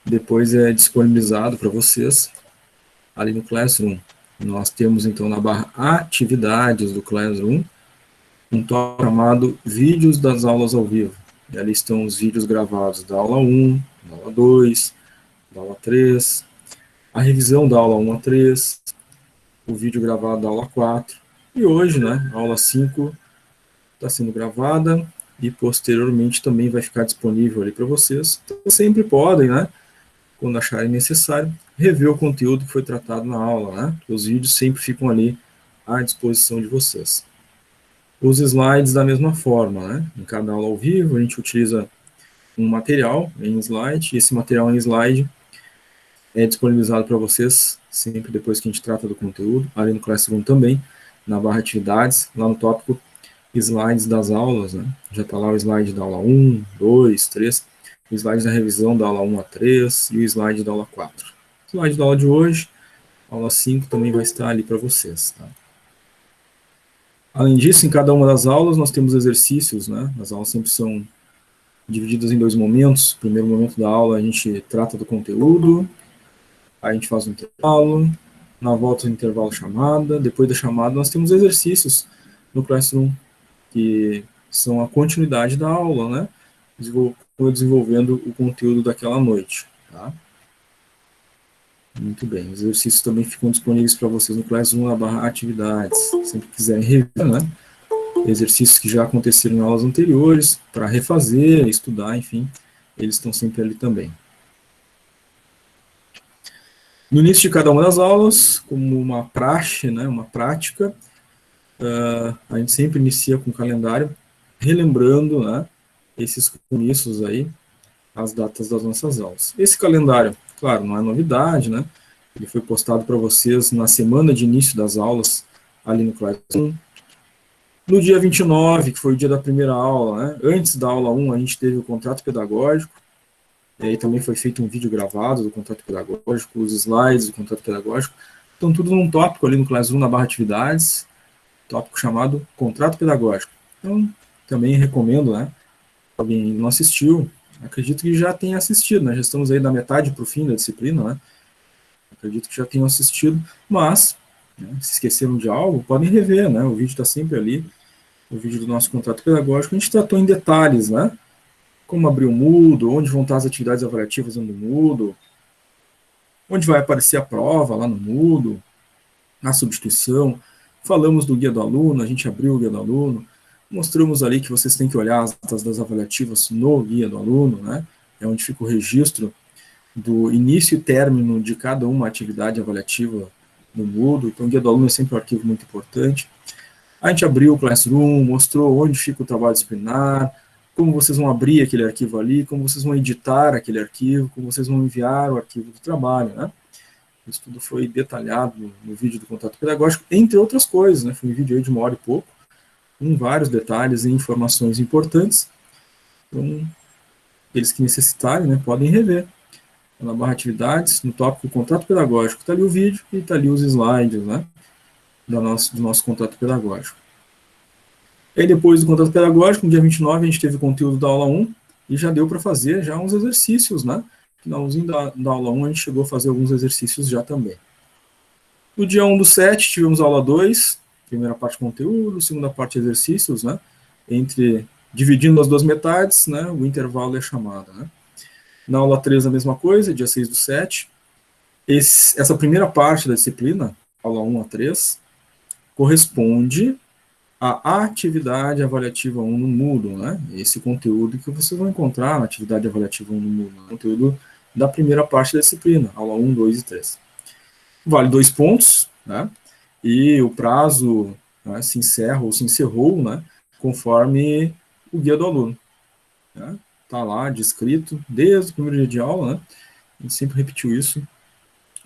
depois é disponibilizado para vocês ali no Classroom. Nós temos então na barra Atividades do Classroom um tópico chamado Vídeos das aulas ao vivo. E ali estão os vídeos gravados da aula 1, da aula 2, da aula 3, a revisão da aula 1 a 3, o vídeo gravado da aula 4. E hoje, né, a aula 5 está sendo gravada e posteriormente também vai ficar disponível ali para vocês. Então, sempre podem, né, quando acharem necessário, rever o conteúdo que foi tratado na aula, né? Os vídeos sempre ficam ali à disposição de vocês. Os slides da mesma forma, né? Em cada aula ao vivo, a gente utiliza um material em slide, e esse material em slide é disponibilizado para vocês sempre depois que a gente trata do conteúdo, ali no Classroom também, na barra atividades, lá no tópico slides das aulas, né? Já está lá o slide da aula 1, 2, 3, o slide da revisão da aula 1 a 3 e o slide da aula 4. O slide da aula de hoje, aula 5, também vai estar ali para vocês. Tá? Além disso, em cada uma das aulas nós temos exercícios, né? As aulas sempre são divididas em dois momentos. No primeiro momento da aula a gente trata do conteúdo, a gente faz um intervalo, na volta do intervalo chamada, depois da chamada nós temos exercícios no Classroom, que são a continuidade da aula, né? Desenvolvendo o conteúdo daquela noite, tá? Muito bem, os exercícios também ficam disponíveis para vocês no Classroom na barra atividades, sempre quiserem rever, né? Exercícios que já aconteceram em aulas anteriores, para refazer, estudar, enfim, eles estão sempre ali também. No início de cada uma das aulas, como uma praxe, né, uma prática, a gente sempre inicia com o calendário, relembrando, né, esses compromissos aí, as datas das nossas aulas. Esse calendário, claro, não é novidade, né? Ele foi postado para vocês na semana de início das aulas, ali no Classroom. No dia 29, que foi o dia da primeira aula, né? Antes da aula 1, a gente teve o contrato pedagógico, e aí também foi feito um vídeo gravado do contrato pedagógico, os slides do contrato pedagógico. Então, tudo num tópico ali no Classroom, na barra atividades, tópico chamado contrato pedagógico. Então, também recomendo, né? Alguém não assistiu, acredito que já tenha assistido, né? Já estamos aí da metade para o fim da disciplina, né? Acredito que já tenham assistido, mas, né, se esqueceram de algo, podem rever, né? O vídeo está sempre ali, o vídeo do nosso contrato pedagógico. A gente tratou em detalhes, né? Como abrir o Moodle, onde vão estar as atividades avaliativas no Moodle, onde vai aparecer a prova lá no Moodle, a substituição. Falamos do guia do aluno, a gente abriu o guia do aluno, mostramos ali que vocês têm que olhar as datas das avaliativas no guia do aluno, né? É onde fica o registro do início e término de cada uma atividade avaliativa no Moodle. Então, o guia do aluno é sempre um arquivo muito importante. A gente abriu o Classroom, mostrou onde fica o trabalho disciplinar, como vocês vão abrir aquele arquivo ali, como vocês vão editar aquele arquivo, como vocês vão enviar o arquivo do trabalho, né? Isso tudo foi detalhado no vídeo do contato pedagógico, entre outras coisas, né? Foi um vídeo aí de 1 hora e pouco, com vários detalhes e informações importantes. Então, eles que necessitarem, né, podem rever. Na barra atividades, no tópico contrato pedagógico, está ali o vídeo e está ali os slides, né, do nosso contrato pedagógico. E depois do contrato pedagógico, no dia 29, a gente teve o conteúdo da aula 1 e já deu para fazer já uns exercícios, né? No finalzinho da aula 1, a gente chegou a fazer alguns exercícios já também. No dia 1/7, tivemos a aula 2, primeira parte conteúdo, segunda parte exercícios, né? Dividindo as duas metades, né? O intervalo é a chamada, né? Na aula 3, a mesma coisa, dia 6/7. Essa primeira parte da disciplina, aula 1 a 3, corresponde à atividade avaliativa 1 no Moodle, né? Esse conteúdo que vocês vão encontrar na atividade avaliativa 1 no Moodle, né? Conteúdo da primeira parte da disciplina, aula 1, 2 e 3. Vale 2 pontos, né? E o prazo, né, se encerra ou se encerrou, né, conforme o guia do aluno. Né? Tá lá descrito desde o primeiro dia de aula, né? A gente sempre repetiu isso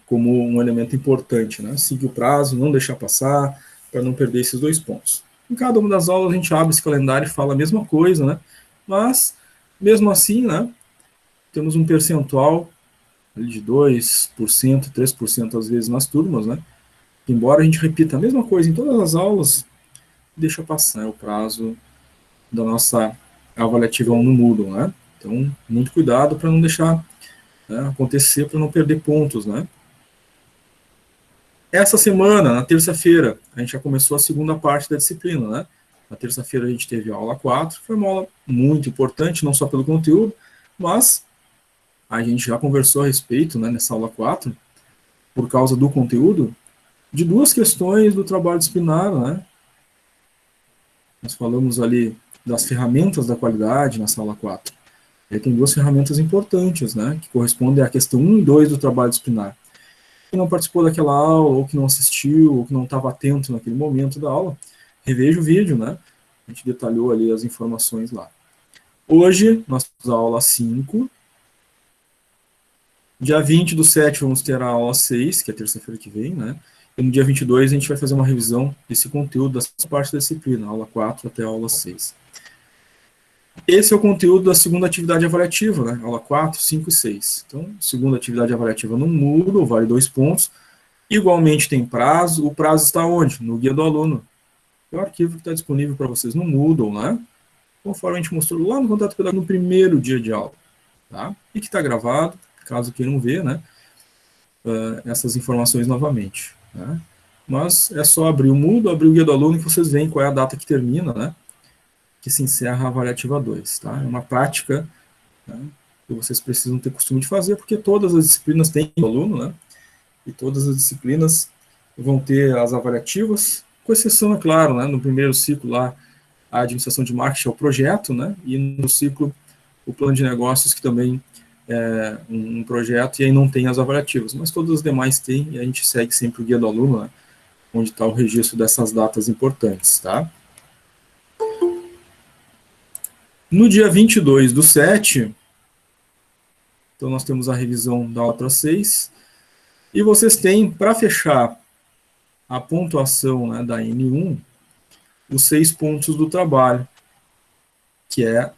como um elemento importante, né? Seguir o prazo, não deixar passar, para não perder esses 2 pontos. Em cada uma das aulas a gente abre esse calendário e fala a mesma coisa, né? Mas, mesmo assim, né, temos um percentual de 2%, 3% às vezes nas turmas, né? Embora a gente repita a mesma coisa em todas as aulas, deixa passar, né, o prazo da nossa avaliativa 1 no Moodle, né? Então, muito cuidado para não deixar, né, acontecer, para não perder pontos, né. Essa semana, na terça-feira, a gente já começou a segunda parte da disciplina, né. Na terça-feira a gente teve a aula 4, foi uma aula muito importante, não só pelo conteúdo, mas a gente já conversou a respeito, né, nessa aula 4, por causa do conteúdo, de duas questões do trabalho disciplinar, né. Nós falamos ali das ferramentas da qualidade nessa aula 4. Aí tem duas ferramentas importantes, né, que correspondem à questão 1 e 2 do trabalho disciplinar. Quem não participou daquela aula, ou que não assistiu, ou que não estava atento naquele momento da aula, reveja o vídeo, né? A gente detalhou ali as informações lá. Hoje, nós temos a aula 5. Dia 20/7 vamos ter a aula 6, que é terça-feira que vem, né? E no dia 22 a gente vai fazer uma revisão desse conteúdo, dessa parte da disciplina, aula 4 até a aula 6. Esse é o conteúdo da segunda atividade avaliativa, né? Aula 4, 5 e 6. Então, segunda atividade avaliativa no Moodle, vale 2 pontos. Igualmente tem prazo. O prazo está onde? No guia do aluno. É o arquivo que está disponível para vocês no Moodle, né? Conforme a gente mostrou lá no contato pedagógico no primeiro dia de aula, tá? E que está gravado, caso queiram ver, né? Essas informações novamente, né? Mas é só abrir o Moodle, abrir o guia do aluno, que vocês veem qual é a data que termina, né? Que se encerra a avaliativa 2, tá? É uma prática, né, que vocês precisam ter costume de fazer, porque todas as disciplinas têm o aluno, né? E todas as disciplinas vão ter as avaliativas, com exceção, é claro, né? No primeiro ciclo lá, a administração de marketing é o projeto, né? E no ciclo, o plano de negócios, que também é um projeto, e aí não tem as avaliativas, mas todas as demais têm, e a gente segue sempre o guia do aluno, né? Onde está o registro dessas datas importantes, tá? No dia 22/7, então nós temos a revisão da aula 6, e vocês têm, para fechar a pontuação, né, da N1, os 6 pontos do trabalho, que é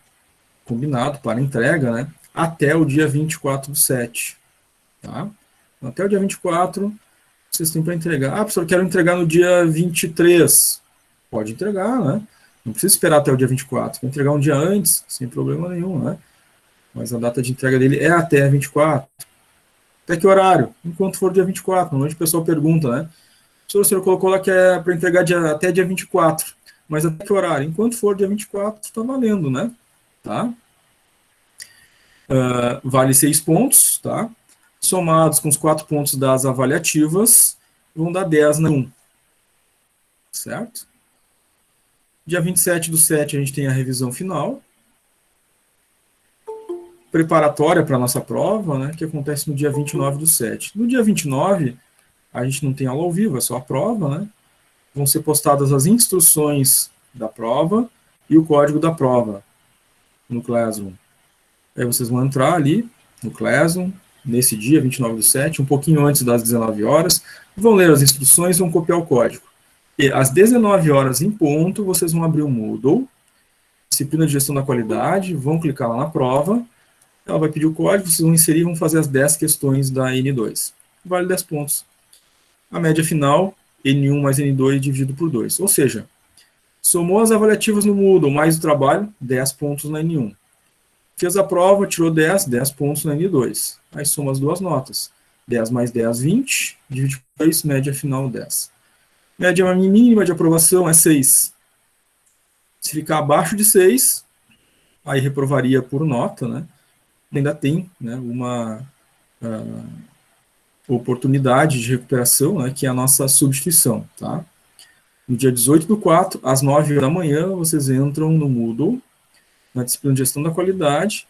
combinado para entrega, né, até o dia 24/7. Tá? Até o dia 24, vocês têm para entregar. Ah, professor, eu quero entregar no dia 23. Pode entregar, né? Não precisa esperar até o dia 24. Quer entregar um dia antes, sem problema nenhum, né? Mas a data de entrega dele é até 24. Até que horário? Enquanto for dia 24. Normalmente o pessoal pergunta, né? O senhor colocou lá que é para entregar até dia 24. Mas até que horário? Enquanto for dia 24, está valendo, né? Tá? Vale 6 pontos, tá? Somados com os 4 pontos das avaliativas, vão dar 10 na 1. Certo? Dia 27/7 a gente tem a revisão final, preparatória para a nossa prova, né, que acontece no dia 29/7. No dia 29, a gente não tem aula ao vivo, é só a prova, né? Vão ser postadas as instruções da prova e o código da prova no Classroom. Aí vocês vão entrar ali no Classroom, nesse dia, 29/7, um pouquinho antes das 19 horas, vão ler as instruções e vão copiar o código. E às 19 horas em ponto, vocês vão abrir o Moodle, disciplina de gestão da qualidade, vão clicar lá na prova, ela vai pedir o código, vocês vão inserir e vão fazer as 10 questões da N2. Vale 10 pontos. A média final, N1 mais N2 dividido por 2. Ou seja, somou as avaliativas no Moodle mais o trabalho, 10 pontos na N1. Fez a prova, tirou 10, 10 pontos na N2. Aí soma as duas notas. 10 mais 10, 20, divide por 2, média final 10. Média mínima de aprovação é 6. Se ficar abaixo de 6, aí reprovaria por nota, né? Ainda tem, né, uma oportunidade de recuperação, né, que é a nossa substituição, tá? No dia 18/4, às 9 da manhã, vocês entram no Moodle, na disciplina de gestão da qualidade,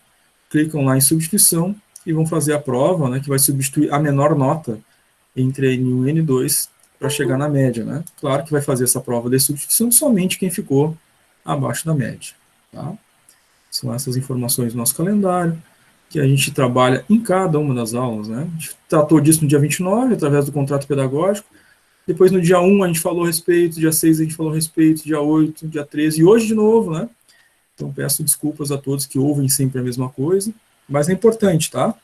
clicam lá em substituição e vão fazer a prova, né, que vai substituir a menor nota entre N1 e N2 para chegar na média, né? Claro que vai fazer essa prova de substituição somente quem ficou abaixo da média, tá? São essas informações do nosso calendário, que a gente trabalha em cada uma das aulas, né? A gente tratou disso no dia 29, através do contrato pedagógico. Depois, no dia 1, a gente falou a respeito, dia 6 a gente falou a respeito, dia 8, dia 13, e hoje de novo, né? Então, peço desculpas a todos que ouvem sempre a mesma coisa, mas é importante, tá?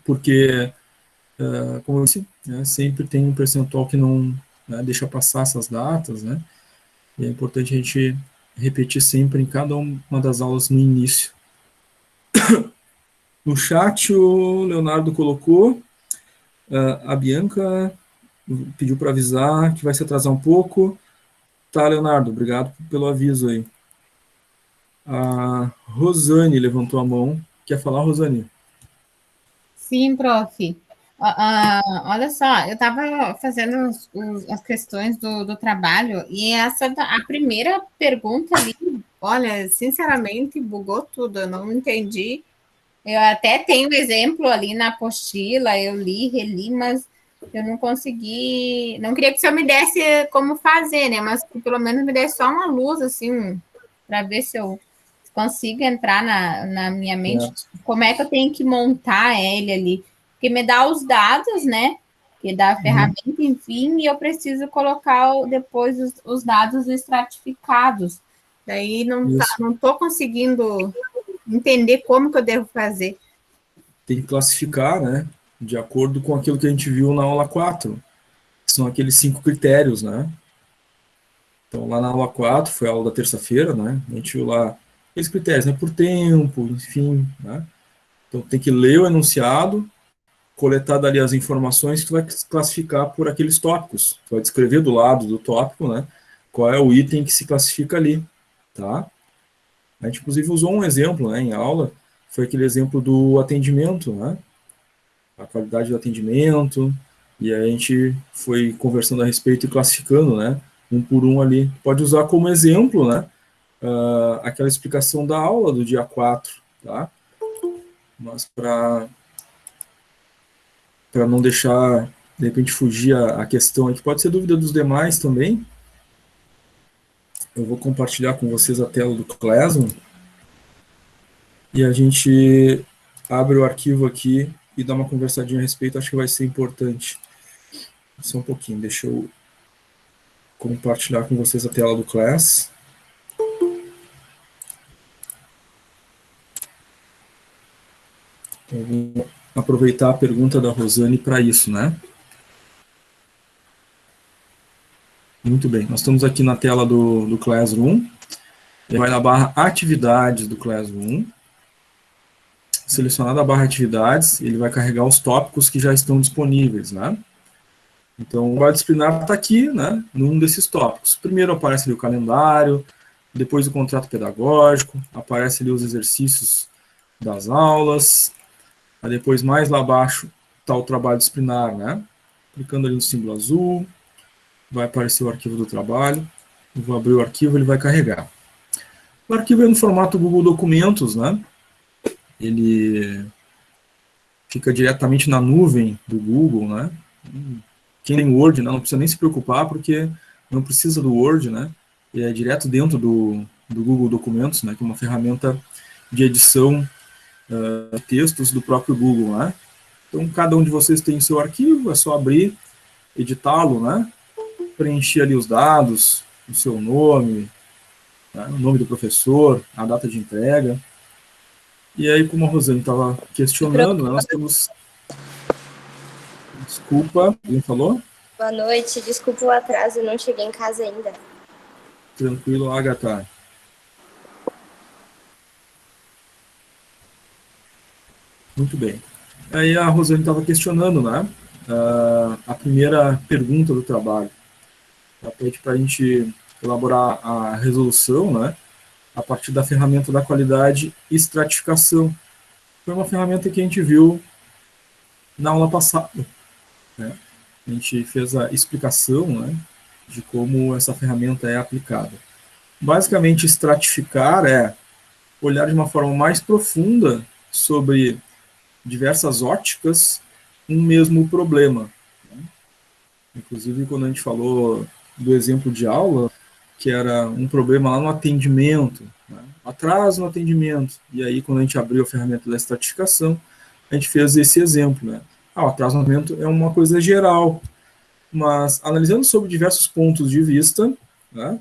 Porque, como eu disse, né, sempre tem um percentual que não, né, deixa passar essas datas, né? E é importante a gente repetir sempre em cada uma das aulas no início, No chat, o Leonardo colocou, a Bianca pediu para avisar que vai se atrasar um pouco. Tá, Leonardo, obrigado pelo aviso aí. A Rosane levantou a mão. Quer falar, Rosane? Sim, prof. Olha só, eu estava fazendo as questões do trabalho e a primeira pergunta ali, olha, sinceramente, bugou tudo, eu não entendi. Eu até tenho exemplo ali na apostila, eu li, reli, mas eu não consegui. Não queria que o senhor me desse como fazer, né? Mas que pelo menos me desse só uma luz, assim, para ver se eu consigo entrar na minha mente Certo. como é que eu tenho que montar ele ali. Porque me dá os dados, né? Que dá a ferramenta, enfim, e eu preciso colocar depois os dados estratificados. Daí Isso. não estou conseguindo entender como que eu devo fazer. Tem que classificar, né? De acordo com aquilo que a gente viu na aula 4. Que são aqueles 5 critérios, né? Então, lá na aula 4, foi a aula da terça-feira, né? A gente viu lá aqueles critérios, né? Por tempo, enfim, né? Então, tem que ler o enunciado, coletar dali as informações que tu vai classificar por aqueles tópicos. Tu vai descrever do lado do tópico, né? Qual é o item que se classifica ali, tá? A gente, inclusive, usou um exemplo, né, em aula, foi aquele exemplo do atendimento, né? A qualidade do atendimento, e aí a gente foi conversando a respeito e classificando, né? Um por um ali. Pode usar como exemplo, né? Aquela explicação da aula do dia 4, tá? Mas para não deixar, de repente, fugir a questão aqui, pode ser dúvida dos demais também. Eu vou compartilhar com vocês a tela do Classroom e a gente abre o arquivo aqui e dá uma conversadinha a respeito, acho que vai ser importante. Só um pouquinho, deixa eu compartilhar com vocês a tela do Class. Eu vou aproveitar a pergunta da Rosane para isso, né? Muito bem, nós estamos aqui na tela do Classroom. Ele vai na barra Atividades do Classroom. Selecionada a barra Atividades, ele vai carregar os tópicos que já estão disponíveis, né? Então, o guarda disciplinar está aqui, né, num desses tópicos. Primeiro aparece ali o calendário, depois o contrato pedagógico, aparece ali os exercícios das aulas, aí depois mais lá abaixo está o trabalho disciplinar, né? Clicando ali no símbolo azul, vai aparecer o arquivo do trabalho, eu vou abrir o arquivo, ele vai carregar. O arquivo é no formato Google Documentos, né? Ele fica diretamente na nuvem do Google, né? Quem tem Word, né, não precisa nem se preocupar, porque não precisa do Word, né? É direto dentro do Google Documentos, né? Que é uma ferramenta de edição de textos do próprio Google, né? Então, cada um de vocês tem o seu arquivo, é só abrir, editá-lo, né? Preencher ali os dados, o seu nome, né? O nome do professor, a data de entrega. E aí, como a Rosane estava questionando, né, nós temos... Desculpa, alguém falou? Boa noite, desculpa o atraso, eu não cheguei em casa ainda. Tranquilo, Agatha. Muito bem. Aí a Rosane estava questionando, né? A primeira pergunta do trabalho. Ela pede para a gente elaborar a resolução, né? A partir da ferramenta da qualidade e estratificação. Foi uma ferramenta que a gente viu na aula passada, né? A gente fez a explicação, né, de como essa ferramenta é aplicada. Basicamente, estratificar é olhar de uma forma mais profunda sobre diversas óticas um mesmo problema. Inclusive, quando a gente falou do exemplo de aula, que era um problema lá no atendimento, né? Atraso no atendimento. E aí, quando a gente abriu a ferramenta da estratificação, a gente fez esse exemplo, né? O atraso no atendimento é uma coisa geral, mas analisando sobre diversos pontos de vista, né,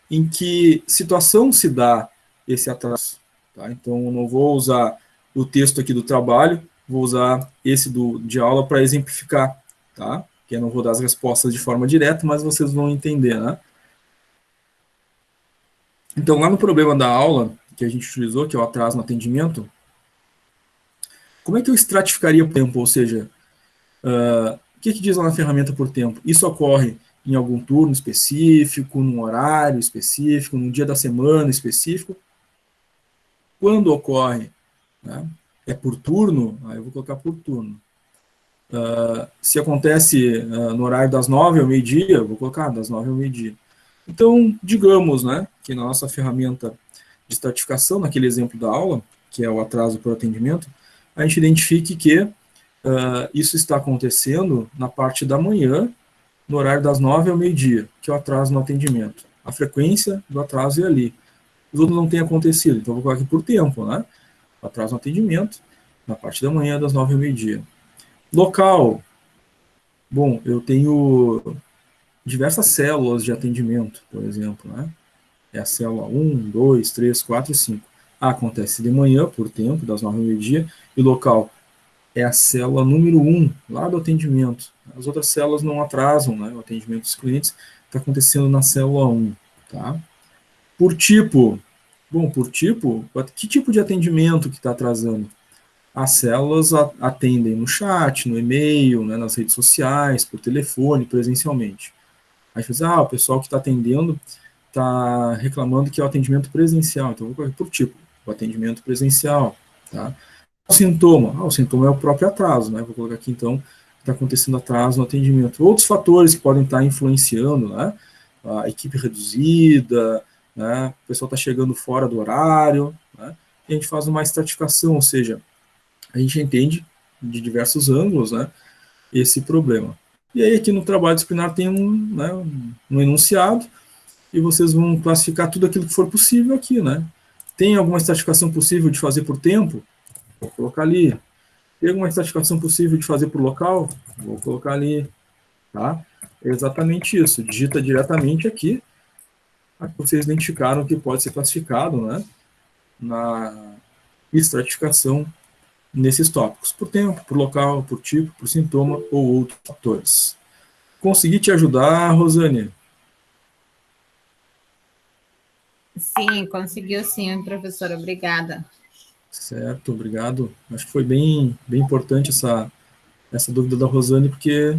em que situação se dá esse atraso. Tá? Então, eu não vou usar o texto aqui do trabalho, vou usar esse de aula para exemplificar, tá? Que eu não vou dar as respostas de forma direta, mas vocês vão entender, né? Então, lá no problema da aula, que a gente utilizou, que é o atraso no atendimento, como é que eu estratificaria o tempo? Ou seja, o que diz lá na ferramenta por tempo? Isso ocorre em algum turno específico, num horário específico, num dia da semana específico? Quando ocorre, né? É por turno? Aí eu vou colocar por turno. Se acontece no horário das 9 ao meio-dia, eu vou colocar das 9 ao meio-dia. Então, digamos, né, que na nossa ferramenta de estratificação, naquele exemplo da aula, que é o atraso por atendimento, a gente identifique que isso está acontecendo na parte da manhã, no horário das 9 ao meio-dia, que é o atraso no atendimento. A frequência do atraso é ali. Os outros não têm acontecido, então eu vou colocar aqui por tempo, né? O atraso no atendimento, na parte da manhã, das 9 ao meio-dia. Local. Bom, eu tenho diversas células de atendimento, por exemplo, né? É a célula 1, 2, 3, 4 e 5. Acontece de manhã, por tempo, das 9 ao meio-dia, e local é a célula número 1, lá do atendimento. As outras células não atrasam, né? O atendimento dos clientes está acontecendo na célula 1, tá? Por tipo, bom, por tipo, que tipo de atendimento que está atrasando? As células atendem no chat, no e-mail, né, nas redes sociais, por telefone, presencialmente. Aí você diz, o pessoal que está atendendo está reclamando que é o atendimento presencial, então vou colocar por tipo, o atendimento presencial, tá? O sintoma, o sintoma é o próprio atraso, né? Vou colocar aqui então, está acontecendo atraso no atendimento. Outros fatores que podem estar influenciando, né? A equipe reduzida, né? O pessoal está chegando fora do horário, né? E a gente faz uma estratificação, ou seja, a gente entende de diversos ângulos, né? Esse problema. E aí aqui no trabalho disciplinar tem né, um enunciado, e vocês vão classificar tudo aquilo que for possível aqui, né? Tem alguma estratificação possível de fazer por tempo? Vou colocar ali. Tem alguma estratificação possível de fazer por local? Vou colocar ali, tá? É exatamente isso. Digita diretamente aqui, vocês identificaram que pode ser classificado, né? Na estratificação nesses tópicos, por tempo, por local, por tipo, por sintoma ou outros fatores. Consegui te ajudar, Rosane? Sim, conseguiu sim, professora, obrigada. Certo, obrigado. Acho que foi bem importante essa dúvida da Rosane, porque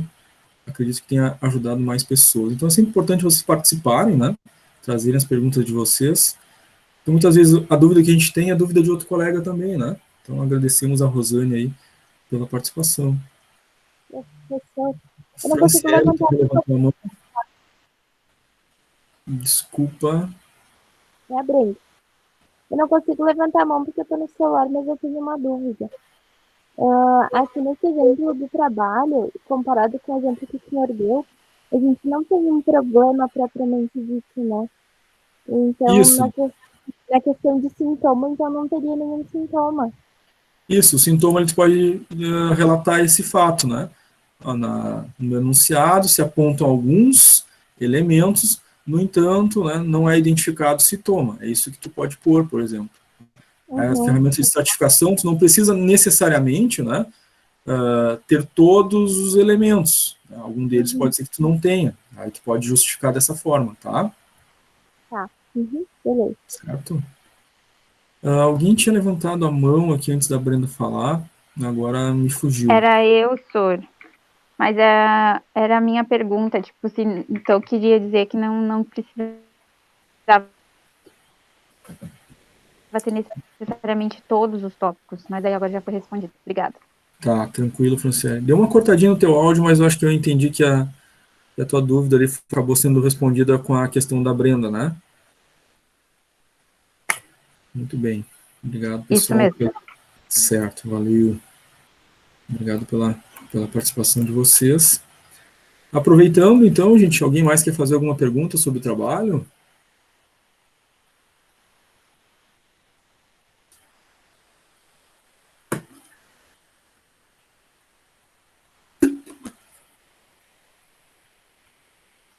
acredito que tenha ajudado mais pessoas. Então é sempre importante vocês participarem, né? Trazerem as perguntas de vocês. Então, muitas vezes a dúvida que a gente tem é a dúvida de outro colega também, né? Então agradecemos a Rosane aí pela participação. Professor, eu não consigo Franciele, levantar. levantou a mão. Desculpa. Me abrindo. Eu não consigo levantar a mão porque eu estou no celular, mas eu tenho uma dúvida. Aqui nesse exemplo do trabalho, comparado com o exemplo que o senhor deu, a gente não tem um problema propriamente dito, né? Então, Isso. na questão de sintoma, então não teria nenhum sintoma. Isso, o sintoma a gente pode relatar esse fato, né? No enunciado se apontam alguns elementos, no entanto, né, não é identificado sintoma. É isso que tu pode pôr, por exemplo. As ferramentas de estratificação, tu não precisa necessariamente, né, ter todos os elementos. Algum deles pode ser que tu não tenha. Aí tu pode justificar dessa forma, tá? Tá. Beleza. Certo? Alguém tinha levantado a mão aqui antes da Brenda falar, agora me fugiu. Era eu, senhor. Mas era a minha pergunta, tipo, então eu queria dizer que não precisava ter necessariamente todos os tópicos, mas aí agora já foi respondido. Obrigada. Tá, tranquilo, Franciele. Deu uma cortadinha no teu áudio, mas eu acho que eu entendi que a tua dúvida ali acabou sendo respondida com a questão da Brenda, né? Muito bem. Obrigado, pessoal. Isso mesmo. Certo, valeu. Obrigado pela participação de vocês. Aproveitando, então, gente, alguém mais quer fazer alguma pergunta sobre o trabalho?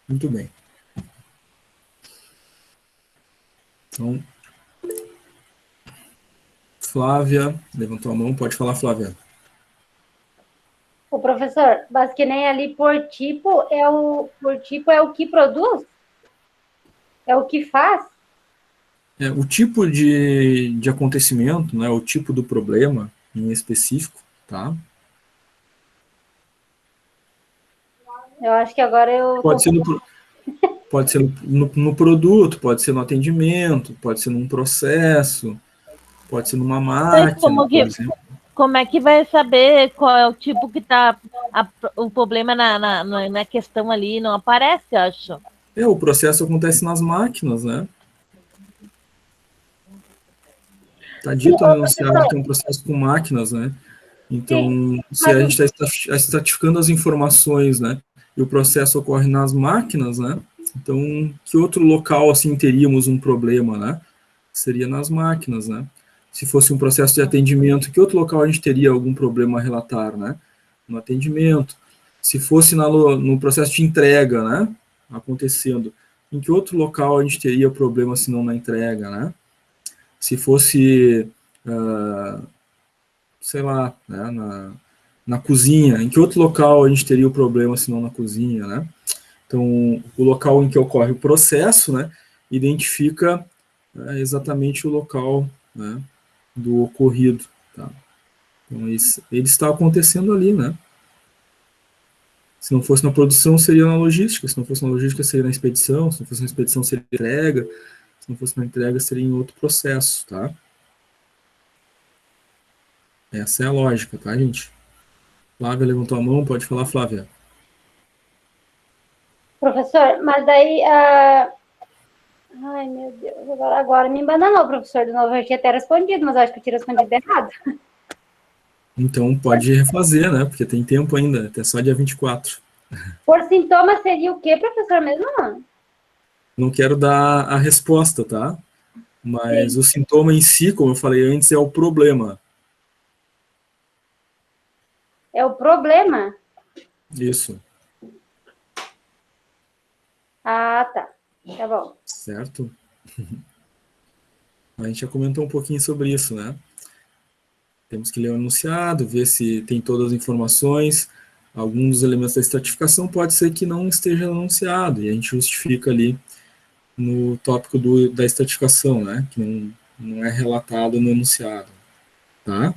Muito bem. Então, Flávia, levantou a mão, pode falar, Flávia. O professor, mas que nem ali por tipo é o que produz? É o que faz? O tipo de acontecimento, né, o tipo do problema em específico, tá? Eu acho que agora eu tô... Pode ser no produto, pode ser no atendimento, pode ser num processo, pode ser numa máquina, por exemplo. Como é que vai saber qual é o tipo que está o problema na questão ali? Não aparece, eu acho. O processo acontece nas máquinas, né? Está dito no enunciado que é um processo com máquinas, né? Então, se a gente está estratificando as informações, né? E o processo ocorre nas máquinas, né? Então, que outro local, assim, teríamos um problema, né? Seria nas máquinas, né? Se fosse um processo de atendimento, que outro local a gente teria algum problema a relatar, né? No atendimento. Se fosse no processo de entrega, né? Acontecendo, em que outro local a gente teria problema se não na entrega, né? Se fosse, sei lá, né, na cozinha, em que outro local a gente teria o problema se não na cozinha, né? Então, o local em que ocorre o processo, né, identifica exatamente o local, né, do ocorrido, tá? Então, ele está acontecendo ali, né? Se não fosse na produção, seria na logística. Se não fosse na logística, seria na expedição. Se não fosse na expedição, seria na entrega. Se não fosse na entrega, seria em outro processo, tá? Essa é a lógica, tá, gente? Flávia levantou a mão, pode falar, Flávia. Professor, mas daí... Ai, meu Deus, agora me embananou, professor, de novo. Eu tinha até respondido, mas acho que eu tinha respondido errado. Então, pode refazer, né? Porque tem tempo ainda, até só dia 24. Por sintoma seria o quê, professor, mesmo? Não quero dar a resposta, tá? Mas o sintoma em si, como eu falei antes, é o problema. É o problema? Isso. Ah, tá. Tá bom. Certo? A gente já comentou um pouquinho sobre isso, né? Temos que ler o enunciado, ver se tem todas as informações. Alguns dos elementos da estratificação pode ser que não esteja anunciado, e a gente justifica ali no tópico da estratificação, né? Que não é relatado no enunciado, tá?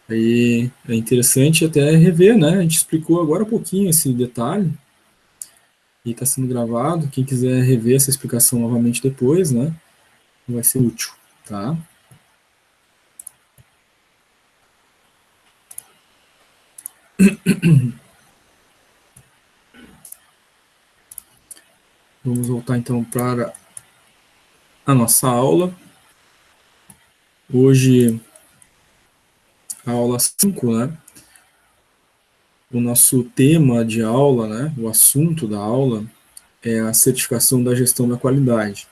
Aí é interessante até rever, né? A gente explicou agora há pouquinho esse detalhe, e está sendo gravado. Quem quiser rever essa explicação novamente depois, né? Vai ser útil, tá? Vamos voltar então para a nossa aula. Hoje, a aula 5, né? O nosso tema de aula, né? O assunto da aula é a certificação da gestão da qualidade.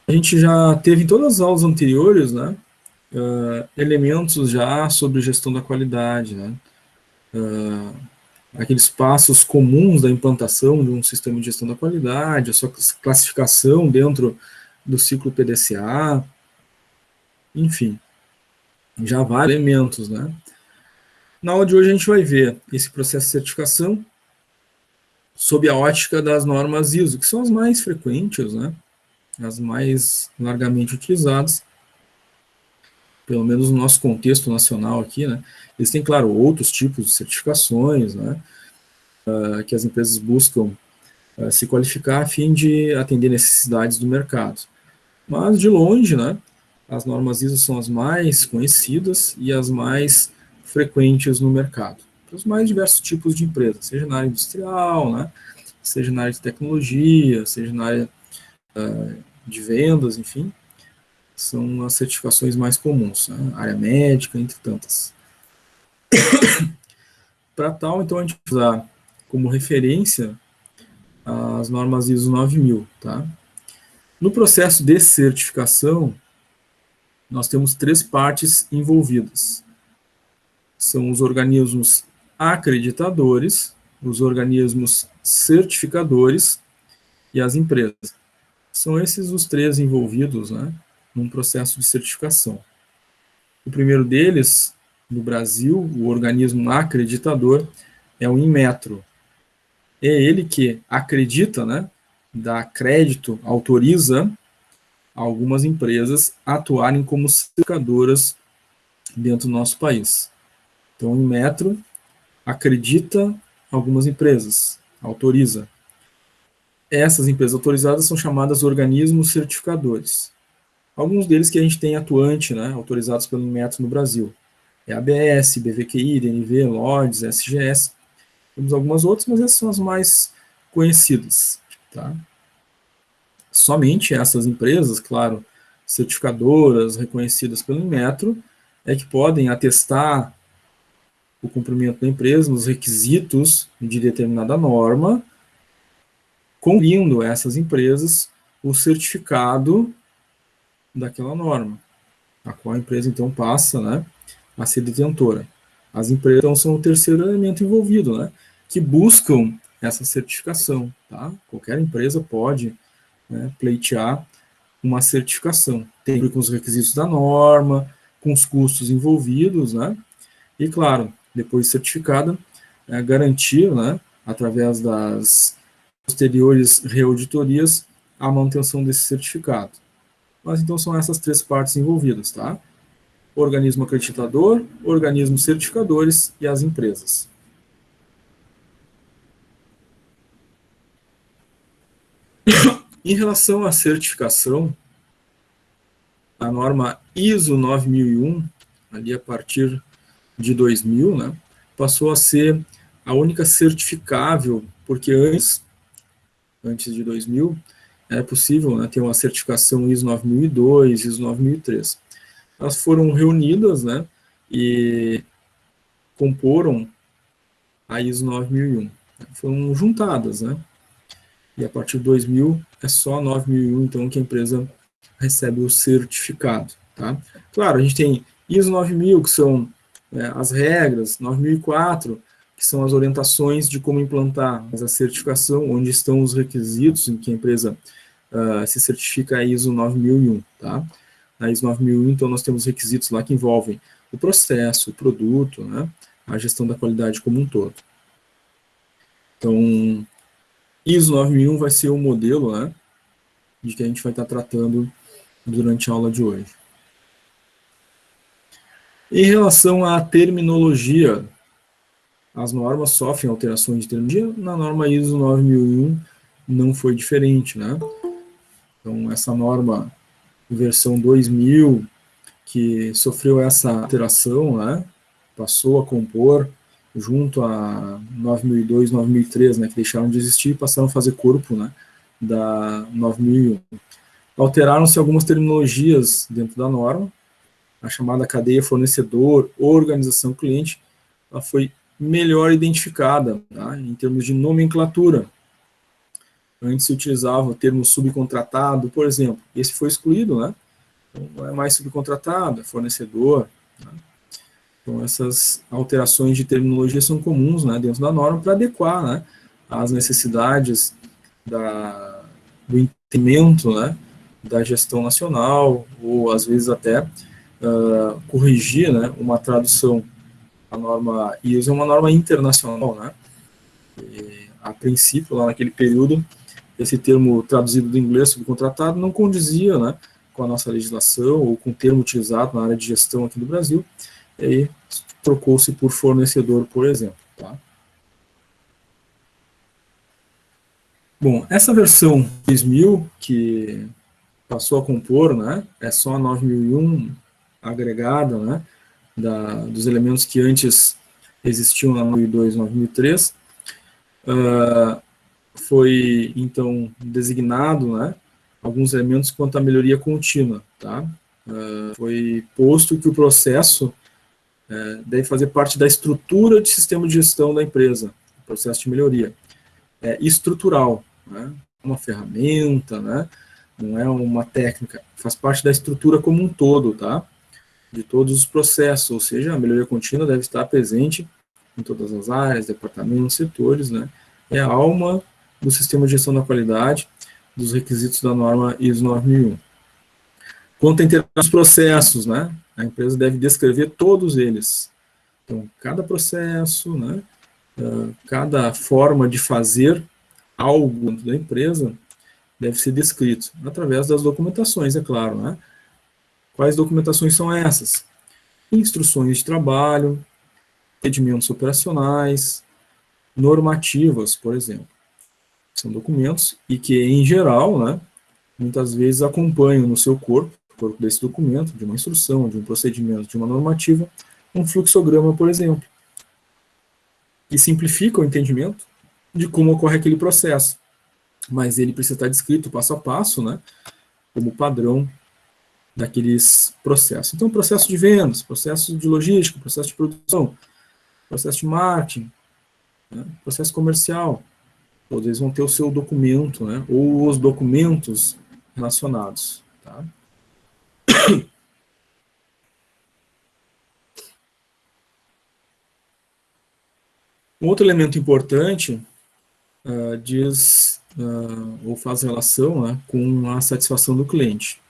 A gente já teve em todas as aulas anteriores, né? Elementos já sobre gestão da qualidade, né? Aqueles passos comuns da implantação de um sistema de gestão da qualidade, a sua classificação dentro do ciclo PDCA, enfim, já vários elementos, né? Na aula de hoje a gente vai ver esse processo de certificação sob a ótica das normas ISO, que são as mais frequentes, né? As mais largamente utilizadas, pelo menos no nosso contexto nacional aqui, né? Existem, claro, outros tipos de certificações, né? Que as empresas buscam se qualificar a fim de atender necessidades do mercado. Mas, de longe, né? As normas ISO são as mais conhecidas e as mais frequentes no mercado, para os mais diversos tipos de empresas, seja na área industrial, né, seja na área de tecnologia, seja na área de vendas, enfim, são as certificações mais comuns, né, área médica, entre tantas. Para tal, então, a gente vai usar como referência as normas ISO 9000, tá? No processo de certificação, nós temos 3 partes envolvidas. São os organismos acreditadores, os organismos certificadores e as empresas. São esses os 3 envolvidos, né, num processo de certificação. O primeiro deles, no Brasil, o organismo acreditador, é o Inmetro. É ele que acredita, né, dá crédito, autoriza algumas empresas a atuarem como certificadoras dentro do nosso país. Então, o Inmetro acredita algumas empresas, autoriza. Essas empresas autorizadas são chamadas organismos certificadores. Alguns deles que a gente tem atuante, né, autorizados pelo Inmetro no Brasil. É a ABS, BVQI, DNV, Lloyds, SGS. Temos algumas outras, mas essas são as mais conhecidas. Tá? Somente essas empresas, claro, certificadoras reconhecidas pelo Inmetro, é que podem atestar o cumprimento da empresa nos requisitos de determinada norma, conferindo a essas empresas o certificado daquela norma, a qual a empresa então passa, né, a ser detentora. As empresas então, são o terceiro elemento envolvido, né, que buscam essa certificação. Tá? Qualquer empresa pode, né, pleitear uma certificação, tem com os requisitos da norma, com os custos envolvidos, né, e claro, depois certificada, garantir, né, através das posteriores reauditorias, a manutenção desse certificado. Mas então são essas três partes envolvidas, tá? Organismo acreditador, organismos certificadores e as empresas. Em relação à certificação, a norma ISO 9001, ali a partir de 2000, né, passou a ser a única certificável, porque antes de 2000, é possível, né, ter uma certificação ISO 9002, ISO 9003. Elas foram reunidas, né, e comporam a ISO 9001. Foram juntadas, né, e a partir de 2000 é só 9001, então, que a empresa recebe o certificado. Tá? Claro, a gente tem ISO 9000, que são as regras, 9004, que são as orientações de como implantar, mas a certificação, onde estão os requisitos em que a empresa se certifica a ISO 9001, tá? Na ISO 9001, então, nós temos requisitos lá que envolvem o processo, o produto, né, a gestão da qualidade como um todo. Então, ISO 9001 vai ser o modelo, né, de que a gente vai estar tratando durante a aula de hoje. Em relação à terminologia, as normas sofrem alterações de terminologia, na norma ISO 9001 não foi diferente, né? Então, essa norma, versão 2000, que sofreu essa alteração, né, passou a compor junto a 9002, 9003, né, que deixaram de existir e passaram a fazer corpo, né, da 9001. Alteraram-se algumas terminologias dentro da norma, a chamada cadeia fornecedor, organização cliente, ela foi melhor identificada, tá, em termos de nomenclatura. Antes se utilizava o termo subcontratado, por exemplo. Esse foi excluído, né? Então, não é mais subcontratado, é fornecedor. Né? Então, essas alterações de terminologia são comuns, né, dentro da norma para adequar, né, às necessidades do entendimento, né, da gestão nacional, ou às vezes até corrigir, né, uma tradução. A norma ISO é uma norma internacional, né? E, a princípio, lá naquele período, esse termo traduzido do inglês subcontratado não condizia, né, com a nossa legislação ou com o termo utilizado na área de gestão aqui do Brasil, e aí trocou-se por fornecedor, por exemplo. Tá? Bom, essa versão 2000, que passou a compor, né, é só a 9001 agregada, né, dos elementos que antes existiam na 9002, 9003, foi, então, designado, né, alguns elementos quanto à melhoria contínua, tá? Foi posto que o processo deve fazer parte da estrutura de sistema de gestão da empresa, o processo de melhoria. É estrutural, né? Uma ferramenta, né? Não é uma técnica, faz parte da estrutura como um todo, tá? De todos os processos, ou seja, a melhoria contínua deve estar presente em todas as áreas, departamentos, setores, né? É a alma do sistema de gestão da qualidade, dos requisitos da norma ISO 9001. Quanto a interação dos processos, né? A empresa deve descrever todos eles. Então, cada processo, né? Cada forma de fazer algo dentro da empresa deve ser descrito? Através das documentações, é claro, né? Quais documentações são essas? Instruções de trabalho, procedimentos operacionais, normativas, por exemplo. São documentos e que, em geral, né, muitas vezes acompanham no seu corpo, o corpo desse documento, de uma instrução, de um procedimento, de uma normativa, um fluxograma, por exemplo, que simplifica o entendimento de como ocorre aquele processo. Mas ele precisa estar descrito passo a passo, né, como padrão daqueles processos. Então, processo de vendas, processo de logística, processo de produção, processo de marketing, né, processo comercial, todos eles vão ter o seu documento, né, ou os documentos relacionados. Tá? Um outro elemento importante ou faz relação, né, com a satisfação do cliente.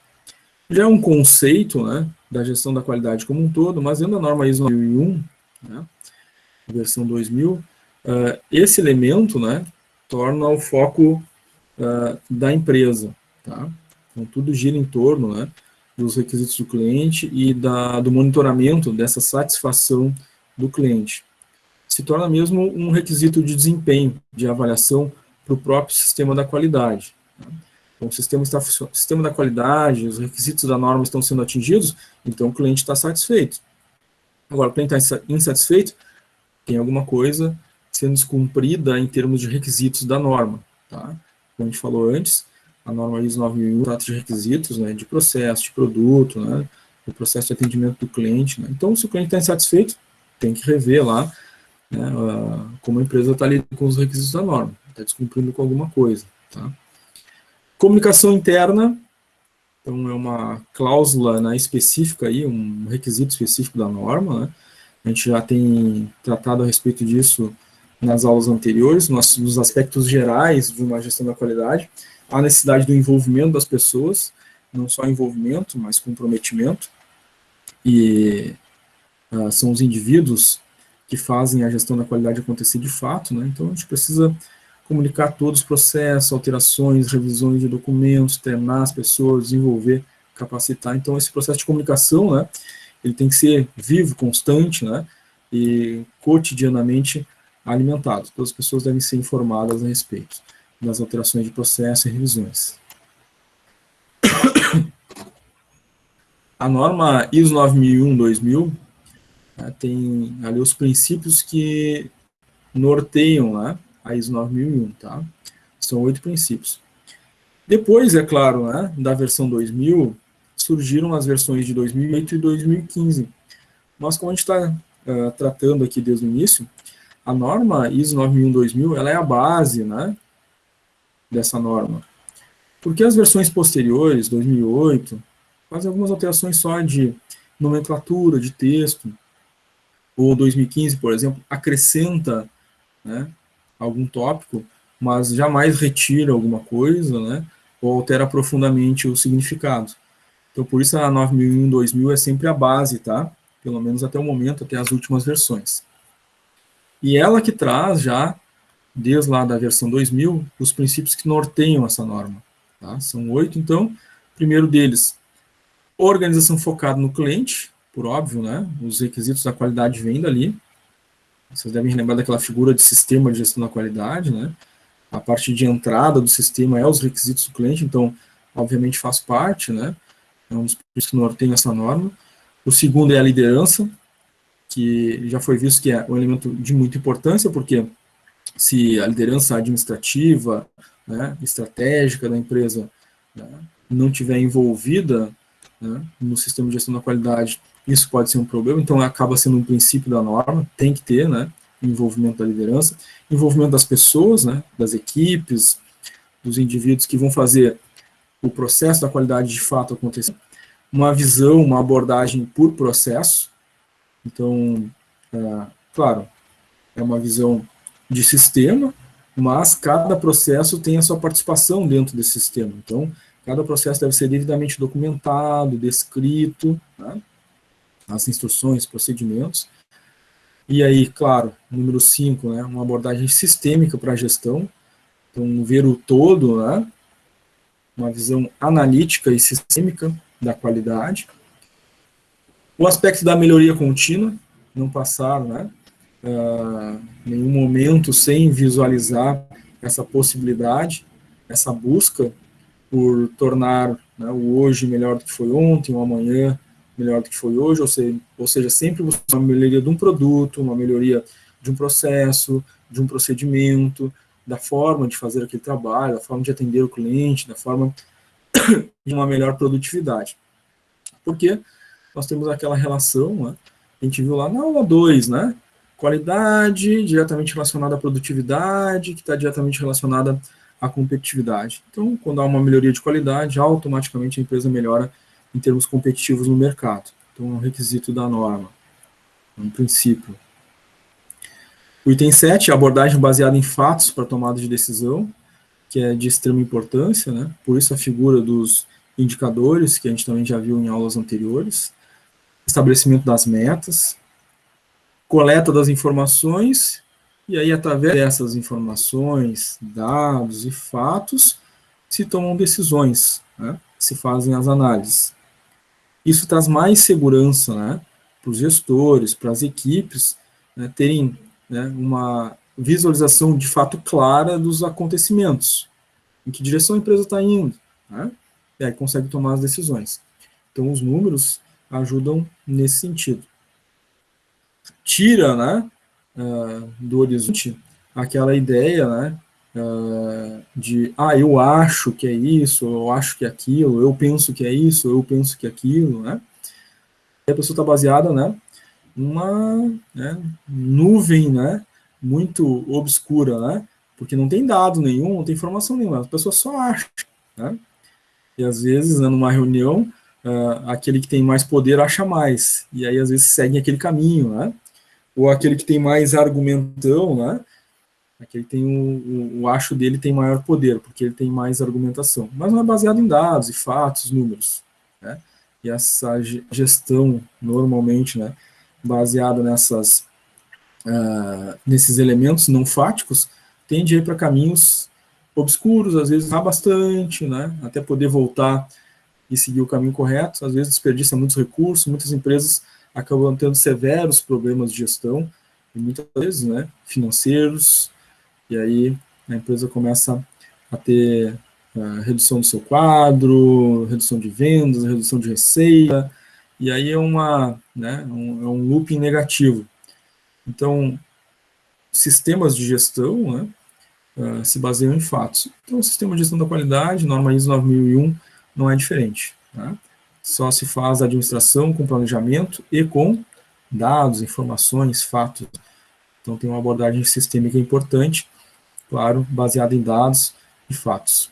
Já é um conceito, né, da gestão da qualidade como um todo, mas dentro da norma ISO 9001, né, versão 2000, esse elemento, né, torna o foco da empresa. Tá? Então, tudo gira em torno, né, dos requisitos do cliente e do monitoramento dessa satisfação do cliente. Se torna mesmo um requisito de desempenho, de avaliação para o próprio sistema da qualidade. Tá? Então, o sistema da qualidade, os requisitos da norma estão sendo atingidos, então o cliente está satisfeito. Agora, o cliente está insatisfeito, tem alguma coisa sendo descumprida em termos de requisitos da norma. Tá? Como a gente falou antes, a norma ISO 9001 trata de requisitos, né, de processo, de produto, né, do processo de atendimento do cliente. Né? Então, se o cliente está insatisfeito, tem que rever lá, né, como a empresa está lidando com os requisitos da norma, está descumprindo com alguma coisa. Tá? Comunicação interna, então é uma cláusula, né, específica, aí, um requisito específico da norma. Né? A gente já tem tratado a respeito disso nas aulas anteriores, nos aspectos gerais de uma gestão da qualidade. A necessidade do envolvimento das pessoas, não só envolvimento, mas comprometimento. E são os indivíduos que fazem a gestão da qualidade acontecer de fato, né? Então a gente precisa comunicar todos os processos, alterações, revisões de documentos, treinar as pessoas, desenvolver, capacitar. Então esse processo de comunicação, né, ele tem que ser vivo, constante, né, e cotidianamente alimentado. Todas as pessoas devem ser informadas a respeito das alterações de processo e revisões. A norma ISO 9001-2000 tem ali os princípios que norteiam, né, a ISO 9001, tá? São 8 princípios. Depois, é claro, né, da versão 2000, surgiram as versões de 2008 e 2015. Mas como a gente está tratando aqui desde o início, a norma ISO 9001-2000, ela é a base, né, dessa norma. Porque as versões posteriores, 2008, fazem algumas alterações só de nomenclatura, de texto, ou 2015, por exemplo, acrescenta, né, algum tópico, mas jamais retira alguma coisa, né, ou altera profundamente o significado. Então, por isso a 9001-2000 é sempre a base, tá? Pelo menos até o momento, até as últimas versões. E ela que traz já, desde lá da versão 2000, os princípios que norteiam essa norma. Tá? São 8, então. O primeiro deles, organização focada no cliente, por óbvio, né? Os requisitos da qualidade vêm dali. Vocês devem lembrar daquela figura de sistema de gestão da qualidade, né? A parte de entrada do sistema é os requisitos do cliente, então, obviamente, faz parte, né? É um dos princípios que norteiam essa norma. O segundo é a liderança, que já foi visto que é um elemento de muita importância, porque se a liderança administrativa, né, estratégica da empresa, né, não tiver envolvida, né, no sistema de gestão da qualidade, isso pode ser um problema, então acaba sendo um princípio da norma, tem que ter, né, envolvimento da liderança, envolvimento das pessoas, né, das equipes, dos indivíduos que vão fazer o processo da qualidade de fato acontecer, uma visão, uma abordagem por processo. Então, claro, é uma visão de sistema, mas cada processo tem a sua participação dentro desse sistema. Então, cada processo deve ser devidamente documentado, descrito, né, as instruções, procedimentos. E aí, claro, número 5, né, uma abordagem sistêmica para a gestão. Então, ver o todo, né, uma visão analítica e sistêmica da qualidade. O aspecto da melhoria contínua, não passar, né, nenhum momento sem visualizar essa possibilidade, essa busca por tornar, né, o hoje melhor do que foi ontem, o amanhã melhor do que foi hoje, ou seja, sempre buscar uma melhoria de um produto, uma melhoria de um processo, de um procedimento, da forma de fazer aquele trabalho, da forma de atender o cliente, da forma de uma melhor produtividade. Porque nós temos aquela relação, né, a gente viu lá na aula 2, né, qualidade diretamente relacionada à produtividade, que está diretamente relacionada à competitividade. Então, quando há uma melhoria de qualidade, automaticamente a empresa melhora em termos competitivos no mercado. Então, é um requisito da norma, é um princípio. O item 7, abordagem baseada em fatos para tomada de decisão, que é de extrema importância, né? Por isso a figura dos indicadores, que a gente também já viu em aulas anteriores, estabelecimento das metas, coleta das informações, e aí, através dessas informações, dados e fatos, se tomam decisões, né? Se fazem as análises. Isso traz mais segurança, né, para os gestores, para as equipes, né, terem, né, uma visualização de fato clara dos acontecimentos, em que direção a empresa está indo, né, e aí consegue tomar as decisões. Então, os números ajudam nesse sentido. Tira, né, do horizonte aquela ideia, né, de, eu acho que é isso, eu acho que é aquilo, eu penso que é isso, eu penso que é aquilo, né? E a pessoa está baseada, né, numa, né, nuvem, né, muito obscura, né? Porque não tem dado nenhum, não tem informação nenhuma, a pessoa só acha, né? E às vezes, né, numa reunião, aquele que tem mais poder acha mais, e aí às vezes segue aquele caminho, né? Ou aquele que tem mais argumentão, né? Aquele tem o acho dele tem maior poder, porque ele tem mais argumentação. Mas não é baseado em dados e fatos, números, né? E essa gestão, normalmente, né, baseada nesses elementos não fáticos, tende a ir para caminhos obscuros, às vezes há bastante, né, até poder voltar e seguir o caminho correto, às vezes desperdiça muitos recursos, muitas empresas acabam tendo severos problemas de gestão, e muitas vezes, né, financeiros, e aí a empresa começa a ter redução do seu quadro, redução de vendas, redução de receita, e aí é um looping negativo. Então, sistemas de gestão, né, se baseiam em fatos. Então, o sistema de gestão da qualidade, norma ISO 9001, não é diferente. Tá? Só se faz a administração com planejamento e com dados, informações, fatos. Então, tem uma abordagem sistêmica importante, claro, baseada em dados e fatos.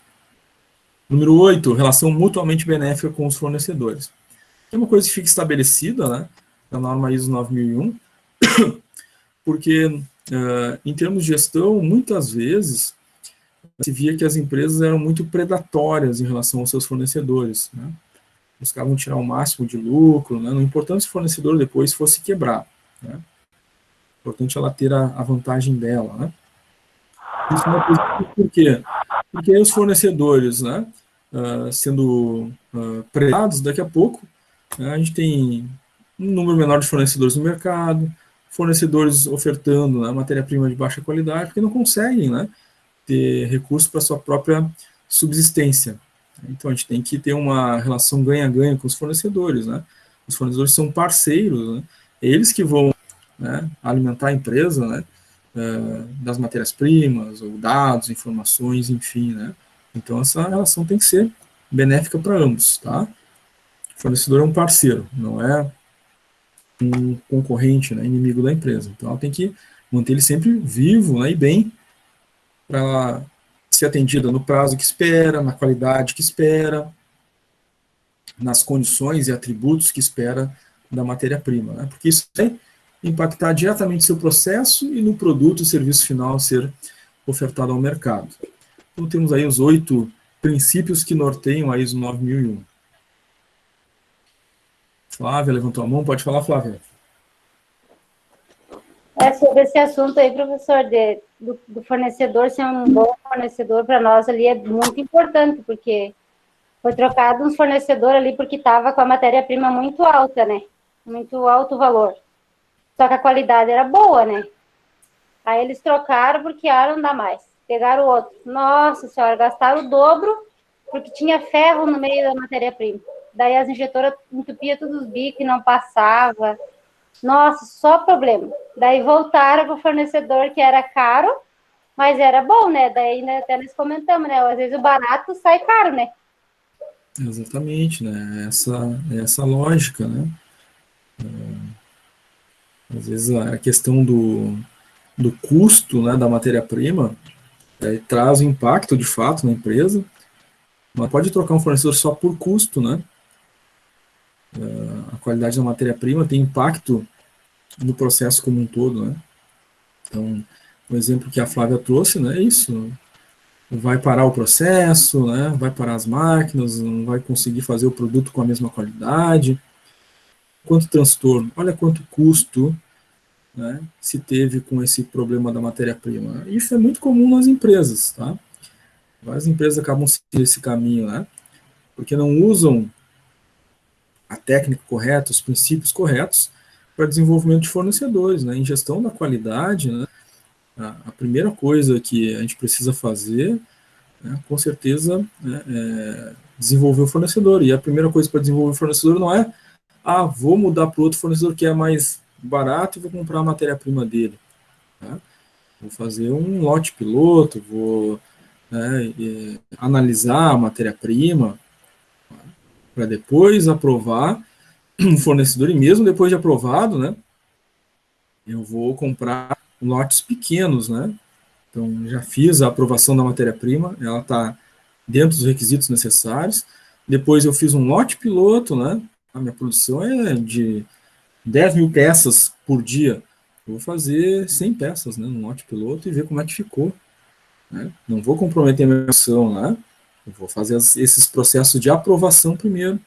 Número 8, relação mutuamente benéfica com os fornecedores. É uma coisa que fica estabelecida, né, na norma ISO 9001, porque, em termos de gestão, muitas vezes, se via que as empresas eram muito predatórias em relação aos seus fornecedores, né, buscavam tirar o máximo de lucro, né, não importa se o fornecedor depois fosse quebrar, né, importante ela ter a vantagem dela, né. Isso é uma coisa, por quê? Porque aí os fornecedores, né, sendo predados, daqui a pouco, né, a gente tem um número menor de fornecedores no mercado, fornecedores ofertando, né, matéria-prima de baixa qualidade, porque não conseguem, né, ter recursos para sua própria subsistência. Então, a gente tem que ter uma relação ganha-ganha com os fornecedores, né? Os fornecedores são parceiros, né? Eles que vão, né, alimentar a empresa, né, das matérias-primas, ou dados, informações, enfim, né? Então, essa relação tem que ser benéfica para ambos, tá? O fornecedor é um parceiro, não é um concorrente, né, inimigo da empresa. Então, ela tem que manter ele sempre vivo, né, e bem, para ser atendida no prazo que espera, na qualidade que espera, nas condições e atributos que espera da matéria-prima, né? Porque isso vai impactar diretamente no seu processo e no produto e serviço final a ser ofertado ao mercado. Então, temos aí os 8 princípios que norteiam a ISO 9001. Flávia levantou a mão, pode falar, Flávia. Sobre esse assunto aí, professor, do fornecedor ser um bom fornecedor para nós ali é muito importante, porque Foi trocado um fornecedor ali porque estava com a matéria-prima muito alta, né? Muito alto o valor. Só que a qualidade era boa, né? Aí eles trocaram porque não dá mais. Pegaram o outro. Nossa senhora, gastaram o dobro porque tinha ferro no meio da matéria-prima. Daí as injetoras entupiam todos os bicos e não passava. Nossa, só problema. Daí voltaram para o fornecedor que era caro, mas era bom, né? Daí né, até nós comentamos, né? Às vezes o barato sai caro, né? Exatamente, né? Essa lógica, né? Às vezes a questão do custo, né, da matéria-prima traz um impacto de fato na empresa, mas pode trocar um fornecedor só por custo, né? A qualidade da matéria-prima tem impacto no processo como um todo, né? Então, o exemplo que a Flávia trouxe, né, é isso. Vai parar o processo, né? Vai parar as máquinas, não vai conseguir fazer o produto com a mesma qualidade. Quanto transtorno, olha quanto custo, né, se teve com esse problema da matéria-prima. Isso é muito comum nas empresas, tá? Várias empresas acabam seguindo esse caminho, né? Porque não usam a técnica correta, os princípios corretos para desenvolvimento de fornecedores, né? Em gestão da qualidade, né, a primeira coisa que a gente precisa fazer, né, com certeza, né, é desenvolver o fornecedor. E a primeira coisa para desenvolver o fornecedor não é, vou mudar para outro fornecedor que é mais barato e vou comprar a matéria-prima dele. Tá? Vou fazer um lote piloto, vou, né, analisar a matéria-prima para depois aprovar um fornecedor, e mesmo depois de aprovado, né, eu vou comprar lotes pequenos, né? Então, já fiz a aprovação da matéria-prima, ela está dentro dos requisitos necessários. Depois eu fiz um lote piloto, né? A minha produção é de 10 mil peças por dia. Eu vou fazer 100 peças, né, no lote piloto e ver como é que ficou. Né? Não vou comprometer a minha ação, né? Eu vou fazer esses processos de aprovação primeiro.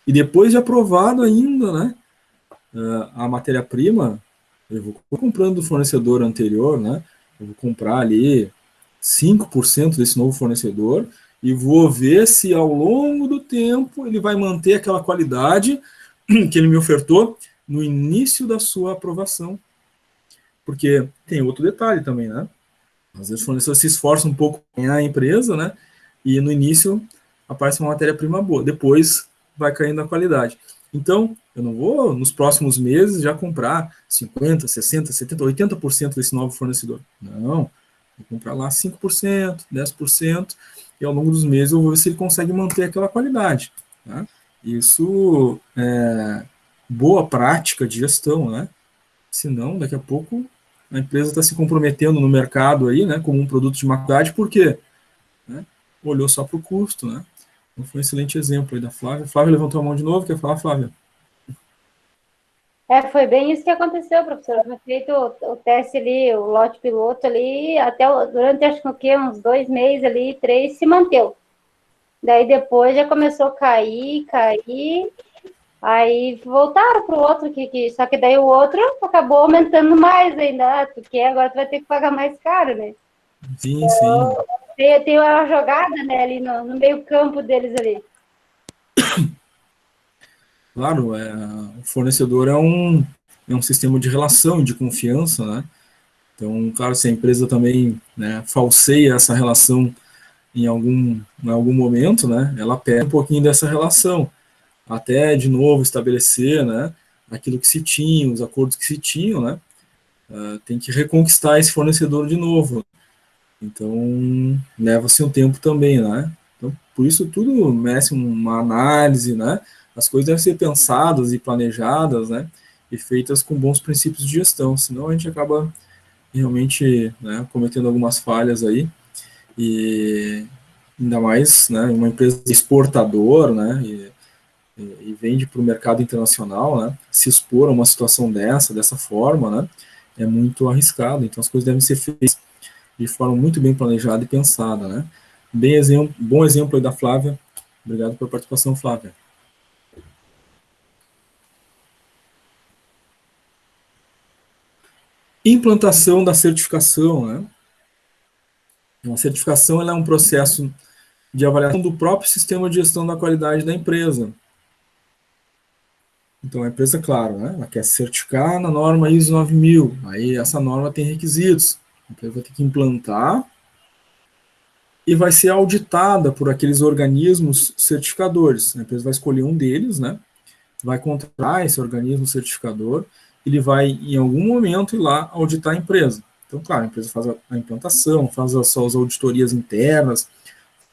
E depois de aprovado ainda, né, a matéria-prima, eu vou comprando do fornecedor anterior, né? Eu vou comprar ali 5% desse novo fornecedor e vou ver se ao longo do tempo ele vai manter aquela qualidade que ele me ofertou no início da sua aprovação. Porque tem outro detalhe também, né? Às vezes o fornecedor se esforça um pouco para ganhar a empresa, né? E no início aparece uma matéria-prima boa, depois vai caindo a qualidade. Então, eu não vou, nos próximos meses, já comprar 50%, 60%, 70%, 80% desse novo fornecedor. Não, vou comprar lá 5%, 10%, e ao longo dos meses eu vou ver se ele consegue manter aquela qualidade. Tá? Isso é boa prática de gestão, né? Senão, daqui a pouco, a empresa está se comprometendo no mercado aí, né, como um produto de má qualidade, por quê? Né? Olhou só para o custo, né? Então foi um excelente exemplo aí da Flávia. Flávia levantou a mão de novo, quer falar, Flávia? Foi bem isso que aconteceu, professor. Foi feito o teste ali, o lote piloto ali, até durante acho que o quê? Uns 2 meses ali, 3, se manteve. Daí depois já começou a cair, aí voltaram para o outro, só que daí o outro acabou aumentando mais ainda, porque agora tu vai ter que pagar mais caro, né? Sim, sim. Tem uma jogada, né, ali no meio campo deles ali. Claro, o fornecedor é um sistema de relação, de confiança, né? Então, claro, se a empresa também, né, falseia essa relação em algum momento, né, ela perde um pouquinho dessa relação, até de novo estabelecer, né, aquilo que se tinha, os acordos que se tinham, né, tem que reconquistar esse fornecedor de novo. Então, leva-se um tempo também, né? Então, por isso tudo merece uma análise, né? As coisas devem ser pensadas e planejadas, né? E feitas com bons princípios de gestão, senão a gente acaba realmente, né, cometendo algumas falhas aí, e ainda mais, né, uma empresa exportadora, né, e vende para o mercado internacional, né, se expor a uma situação dessa forma, né, é muito arriscado. Então as coisas devem ser feitas de forma muito bem planejada e pensada, né. Bom exemplo aí da Flávia. Obrigado pela participação, Flávia. Implantação da certificação, né. A certificação ela é um processo de avaliação do próprio sistema de gestão da qualidade da empresa. Então, a empresa, claro, né, ela quer certificar na norma ISO 9000, aí essa norma tem requisitos, a empresa vai ter que implantar e vai ser auditada por aqueles organismos certificadores. A empresa vai escolher um deles, né, vai contratar esse organismo certificador, ele vai, em algum momento, ir lá auditar a empresa. Então, claro, a empresa faz a implantação, faz as suas auditorias internas,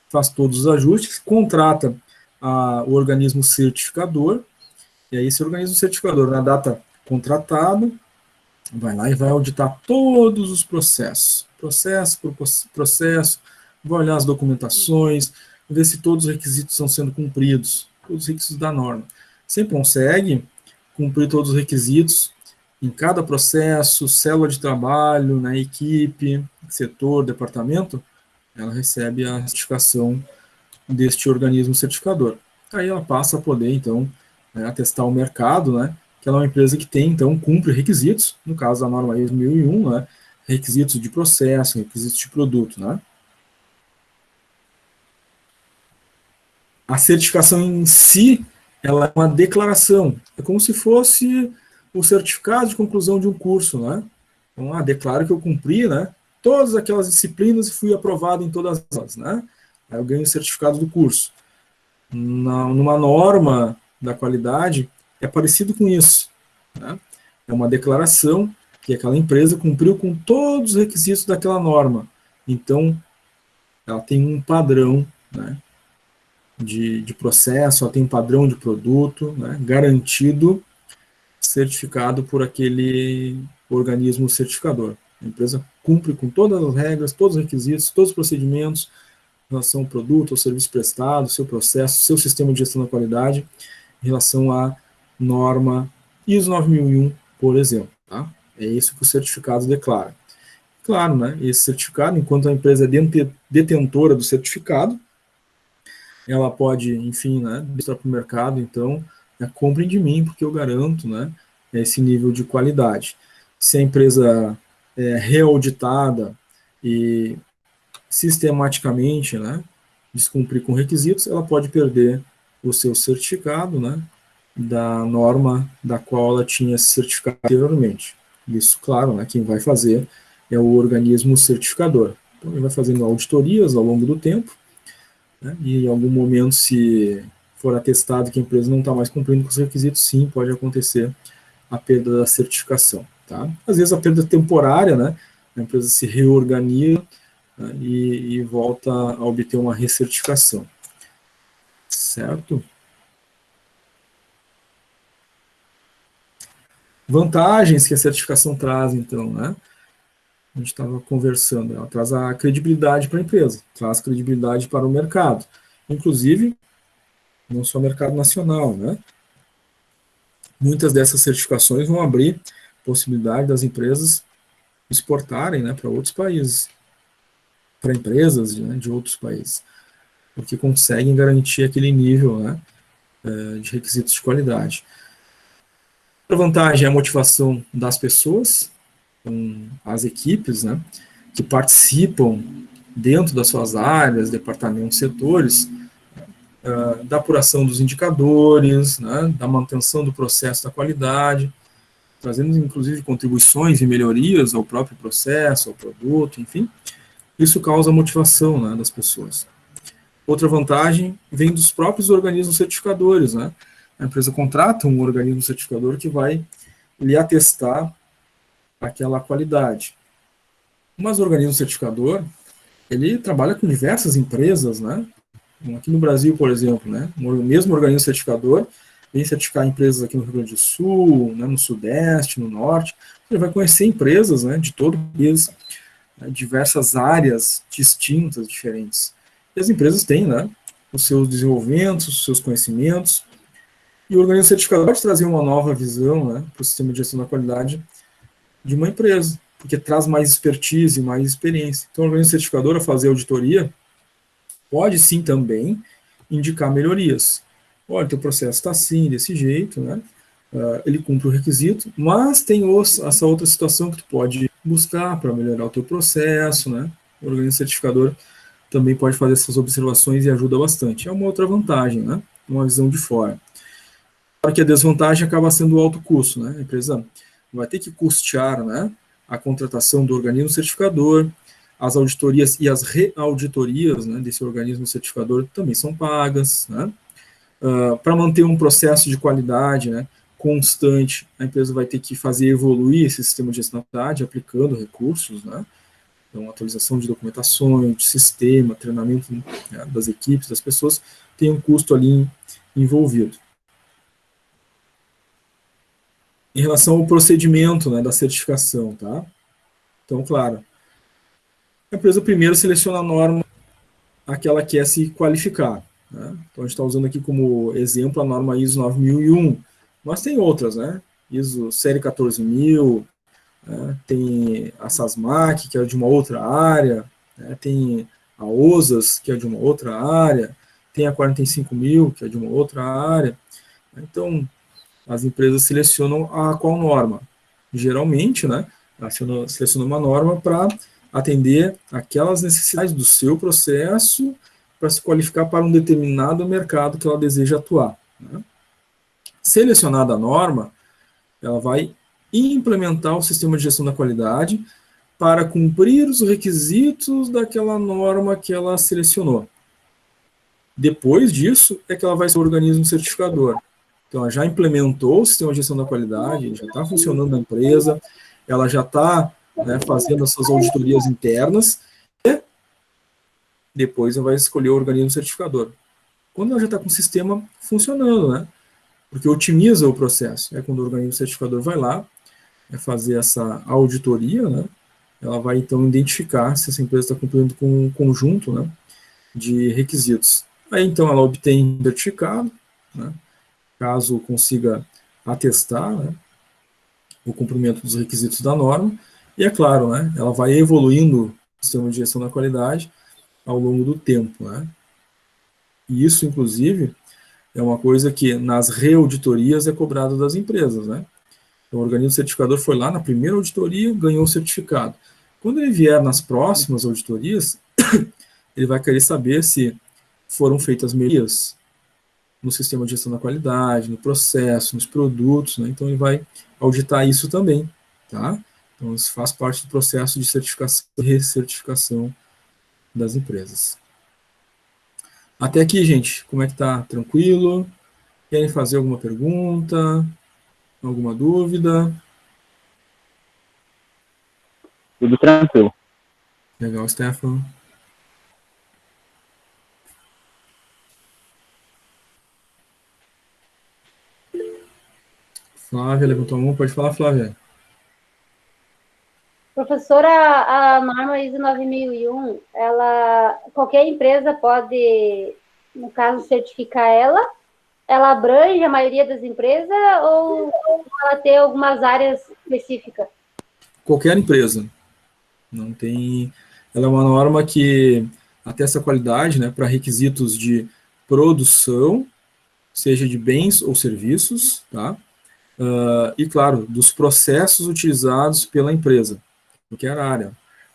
faz todos os ajustes, contrata o organismo certificador, e aí esse organismo certificador, na data contratada, vai lá e vai auditar todos os processos, processo por processo, vai olhar as documentações, ver se todos os requisitos estão sendo cumpridos, todos os requisitos da norma. Sempre consegue cumprir todos os requisitos em cada processo, célula de trabalho, na equipe, setor, departamento, ela recebe a certificação deste organismo certificador. Aí ela passa a poder, então, atestar o mercado, né, que ela é uma empresa que tem, então, cumpre requisitos, no caso da norma ISO 1001, né, requisitos de processo, requisitos de produto, né. A certificação em si, ela é uma declaração, é como se fosse o certificado de conclusão de um curso, né. Então, declaro que eu cumpri, né, todas aquelas disciplinas e fui aprovado em todas elas, né. Aí eu ganho o certificado do curso. Numa norma da qualidade, é parecido com isso, né? É uma declaração que aquela empresa cumpriu com todos os requisitos daquela norma. Então, ela tem um padrão, né, de processo, ela tem um padrão de produto, né, garantido, certificado por aquele organismo certificador. A empresa cumpre com todas as regras, todos os requisitos, todos os procedimentos em relação ao produto, ao serviço prestado, seu processo, seu sistema de gestão da qualidade, em relação à norma ISO 9001, por exemplo. Tá? É isso que o certificado declara. Claro, né, esse certificado, enquanto a empresa é detentora do certificado, ela pode, enfim, né, mostrar para o mercado, então, comprem de mim, porque eu garanto, né, esse nível de qualidade. Se a empresa é reauditada e sistematicamente, né, descumprir com requisitos, ela pode perder o seu certificado, né, da norma da qual ela tinha se certificado anteriormente. Isso, claro, né, quem vai fazer é o organismo certificador. Então, ele vai fazendo auditorias ao longo do tempo, né, e em algum momento, se for atestado que a empresa não está mais cumprindo com os requisitos, sim, pode acontecer a perda da certificação. Tá? Às vezes a perda temporária, né, a empresa se reorganiza, né, e volta a obter uma recertificação. Certo? Vantagens que a certificação traz, então, né? A gente estava conversando, ela traz a credibilidade para a empresa, traz credibilidade para o mercado, inclusive, não só o mercado nacional, né? Muitas dessas certificações vão abrir possibilidade das empresas exportarem, né, para outros países, para empresas, né, de outros países, porque conseguem garantir aquele nível, né, de requisitos de qualidade. Outra vantagem é a motivação das pessoas, as equipes, né, que participam dentro das suas áreas, departamentos, setores, da apuração dos indicadores, né, da manutenção do processo da qualidade, trazendo inclusive contribuições e melhorias ao próprio processo, ao produto, enfim. Isso causa motivação, né, das pessoas. Outra vantagem vem dos próprios organismos certificadores, né? A empresa contrata um organismo certificador que vai lhe atestar aquela qualidade. Mas o organismo certificador, ele trabalha com diversas empresas, né? Aqui no Brasil, por exemplo, né? O mesmo organismo certificador vem certificar empresas aqui no Rio Grande do Sul, né, no Sudeste, no Norte. Ele vai conhecer empresas, né, de todo o país, né, diversas áreas distintas, diferentes. E as empresas têm, né, os seus desenvolvimentos, os seus conhecimentos, e o organismo certificador pode trazer uma nova visão, né, para o sistema de gestão da qualidade de uma empresa, porque traz mais expertise, mais experiência. Então, o organismo certificador, a fazer auditoria, pode sim também indicar melhorias. Olha, teu processo está assim, desse jeito, né? Ele cumpre o requisito, mas tem essa outra situação que tu pode buscar para melhorar o teu processo, né? O organismo certificador também pode fazer essas observações e ajuda bastante. É uma outra vantagem, né? Uma visão de fora. Claro que a desvantagem acaba sendo o alto custo, né? A empresa vai ter que custear, né, a contratação do organismo certificador, as auditorias e as reauditorias, né, desse organismo certificador também são pagas, né? Para manter um processo de qualidade, né, constante, a empresa vai ter que fazer evoluir esse sistema de gestão da qualidade, aplicando recursos, né? Então, atualização de documentações, de sistema, treinamento, né, das equipes, das pessoas, tem um custo ali envolvido. Em relação ao procedimento, né, da certificação, tá? Então, claro, a empresa primeiro seleciona a norma a que ela quer se qualificar, né? Então, a gente está usando aqui como exemplo a norma ISO 9001, mas tem outras, né? ISO série 14000, né? Tem a SASMAC, que é de uma outra área, né? Tem a OSAS, que é de uma outra área, tem a 45000, que é de uma outra área. Então, as empresas selecionam a qual norma. Geralmente, né, selecionam uma norma para atender aquelas necessidades do seu processo para se qualificar para um determinado mercado que ela deseja atuar, né? Selecionada a norma, ela vai implementar o sistema de gestão da qualidade para cumprir os requisitos daquela norma que ela selecionou. Depois disso, é que ela vai ser o organismo certificador. Então, ela já implementou o sistema de gestão da qualidade, ele já está funcionando na empresa, ela já está, né, fazendo as suas auditorias internas, e depois ela vai escolher o organismo certificador. Quando ela já está com o sistema funcionando, né? Porque otimiza o processo. É quando o organismo certificador vai lá, fazer essa auditoria, né? Ela vai, então, identificar se essa empresa está cumprindo com um conjunto, né, de requisitos. Aí, então, ela obtém certificado, né? Caso consiga atestar, né, o cumprimento dos requisitos da norma, e é claro, né, ela vai evoluindo o sistema de gestão da qualidade ao longo do tempo, né. E isso, inclusive, é uma coisa que nas reauditorias é cobrado das empresas, né. Então, o organismo certificador foi lá na primeira auditoria, ganhou o certificado. Quando ele vier nas próximas auditorias, ele vai querer saber se foram feitas melhorias no sistema de gestão da qualidade, no processo, nos produtos, né? Então ele vai auditar isso também, tá? Então isso faz parte do processo de certificação e recertificação das empresas. Até aqui, gente, como é que tá? Tranquilo? Querem fazer alguma pergunta? Alguma dúvida? Tudo tranquilo. Legal, Stefan. Flávia levantou a mão, pode falar, Flávia. Professora, a norma ISO 9001, qualquer empresa pode, no caso, certificar ela? Ela abrange a maioria das empresas ou ela tem algumas áreas específicas? Qualquer empresa. Não tem. Ela é uma norma que atesta a qualidade, né, para requisitos de produção, seja de bens ou serviços, tá? E, claro, dos processos utilizados pela empresa, qualquer área.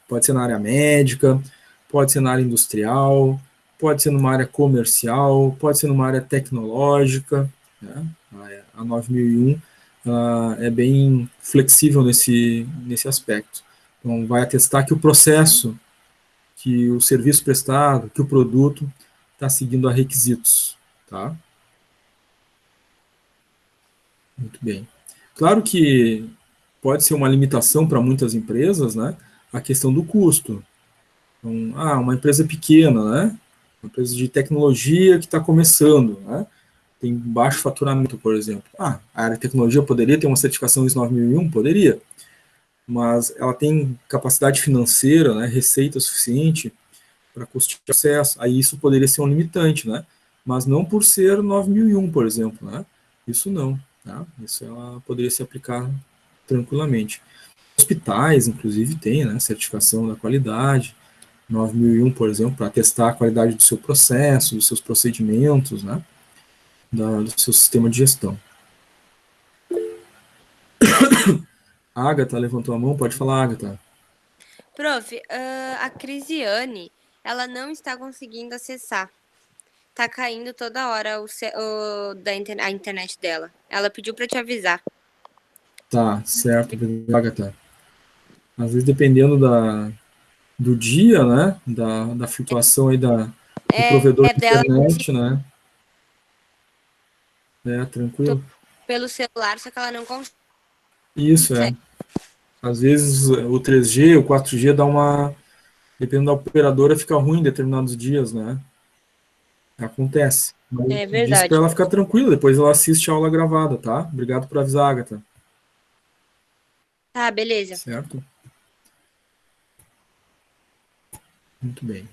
Pode ser na área médica, pode ser na área industrial, pode ser numa área comercial, pode ser numa área tecnológica, né? A 9001 é bem flexível nesse aspecto. Então, vai atestar que o processo, que o serviço prestado, que o produto está seguindo a requisitos, tá? Muito bem. Claro que pode ser uma limitação para muitas empresas, né, a questão do custo. Então, uma empresa pequena, né, uma empresa de tecnologia que está começando, né, tem baixo faturamento, por exemplo. A área de tecnologia poderia ter uma certificação ISO 9001? Poderia. Mas ela tem capacidade financeira, né, receita suficiente para custear o acesso, aí isso poderia ser um limitante, né, mas não por ser 9001, por exemplo, né, isso não. Tá? Isso ela poderia se aplicar tranquilamente. Hospitais, inclusive, têm, né, certificação da qualidade, 9001, por exemplo, para testar a qualidade do seu processo, dos seus procedimentos, né, do seu sistema de gestão. A Agatha levantou a mão, pode falar, Agatha. Prof, a Crisiane, ela não está conseguindo acessar. Tá caindo toda hora a internet dela. Ela pediu para te avisar. Tá, certo, Agatha. Às vezes, dependendo do dia, né, da flutuação aí do provedor de dela internet, né? Tranquilo. pelo celular, só que ela não consegue. Isso, Às vezes o 3G, o 4G dá dependendo da operadora, fica ruim em determinados dias, né? Acontece. Mas É verdade. diz para ela ficar tranquila, depois ela assiste a aula gravada, tá? Obrigado por avisar, Agatha. Tá, beleza. Certo? Muito bem.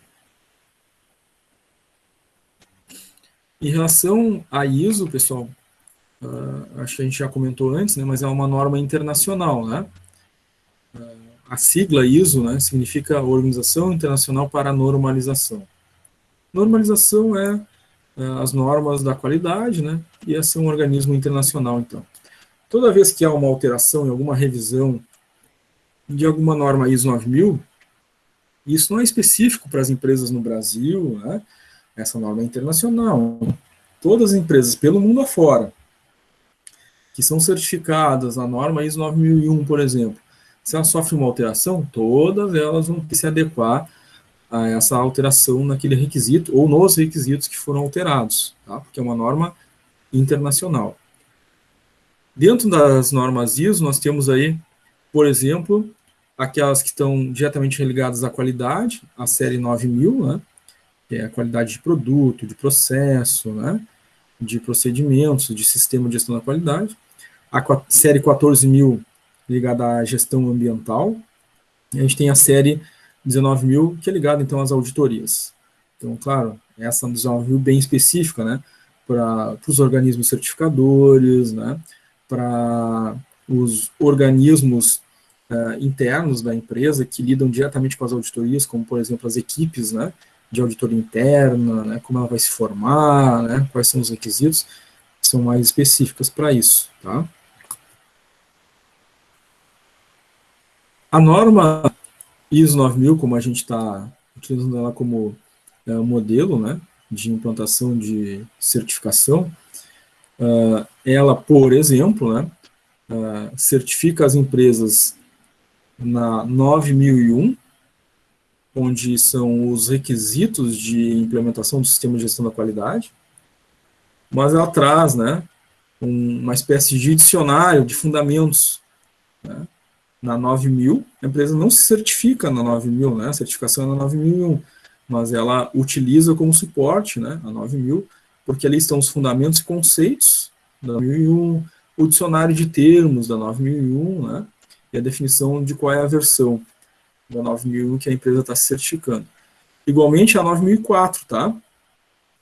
Em relação à ISO, pessoal, acho que a gente já comentou antes, né, mas é uma norma internacional, né? A sigla ISO, né, significa Organização Internacional para a Normalização. Normalização é as normas da qualidade, né, e esse é um organismo internacional, então. Toda vez que há uma alteração em alguma revisão de alguma norma ISO 9000, isso não é específico para as empresas no Brasil, né? Essa norma é internacional. Todas as empresas pelo mundo afora que são certificadas na norma ISO 9001, por exemplo, se ela sofre uma alteração, todas elas vão ter que se adequar a essa alteração naquele requisito ou nos requisitos que foram alterados, tá? Porque é uma norma internacional. Dentro das normas ISO, nós temos aí, por exemplo, aquelas que estão diretamente ligadas à qualidade, a série 9000, né, que é a qualidade de produto, de processo, né, de procedimentos, de sistema de gestão da qualidade. A série 14000, ligada à gestão ambiental. E a gente tem a série 19000, que é ligada, então, às auditorias. Então, claro, essa 19000 bem específica, né, para os organismos certificadores, né, para os organismos internos da empresa que lidam diretamente com as auditorias, como, por exemplo, as equipes, né, de auditoria interna, né, como ela vai se formar, né, quais são os requisitos, são mais específicas para isso, tá? A norma ISO 9000, como a gente está utilizando ela como modelo, né, de implantação de certificação, ela, por exemplo, né, certifica as empresas na 9001, onde são os requisitos de implementação do sistema de gestão da qualidade, mas ela traz, né, uma espécie de dicionário de fundamentos, né. Na 9000, a empresa não se certifica na 9000, né, a certificação é na 9001, mas ela utiliza como suporte, né, a 9000, porque ali estão os fundamentos e conceitos da 9001, o dicionário de termos da 9001, né, e a definição de qual é a versão da 9001 que a empresa está se certificando. Igualmente a 9004, tá?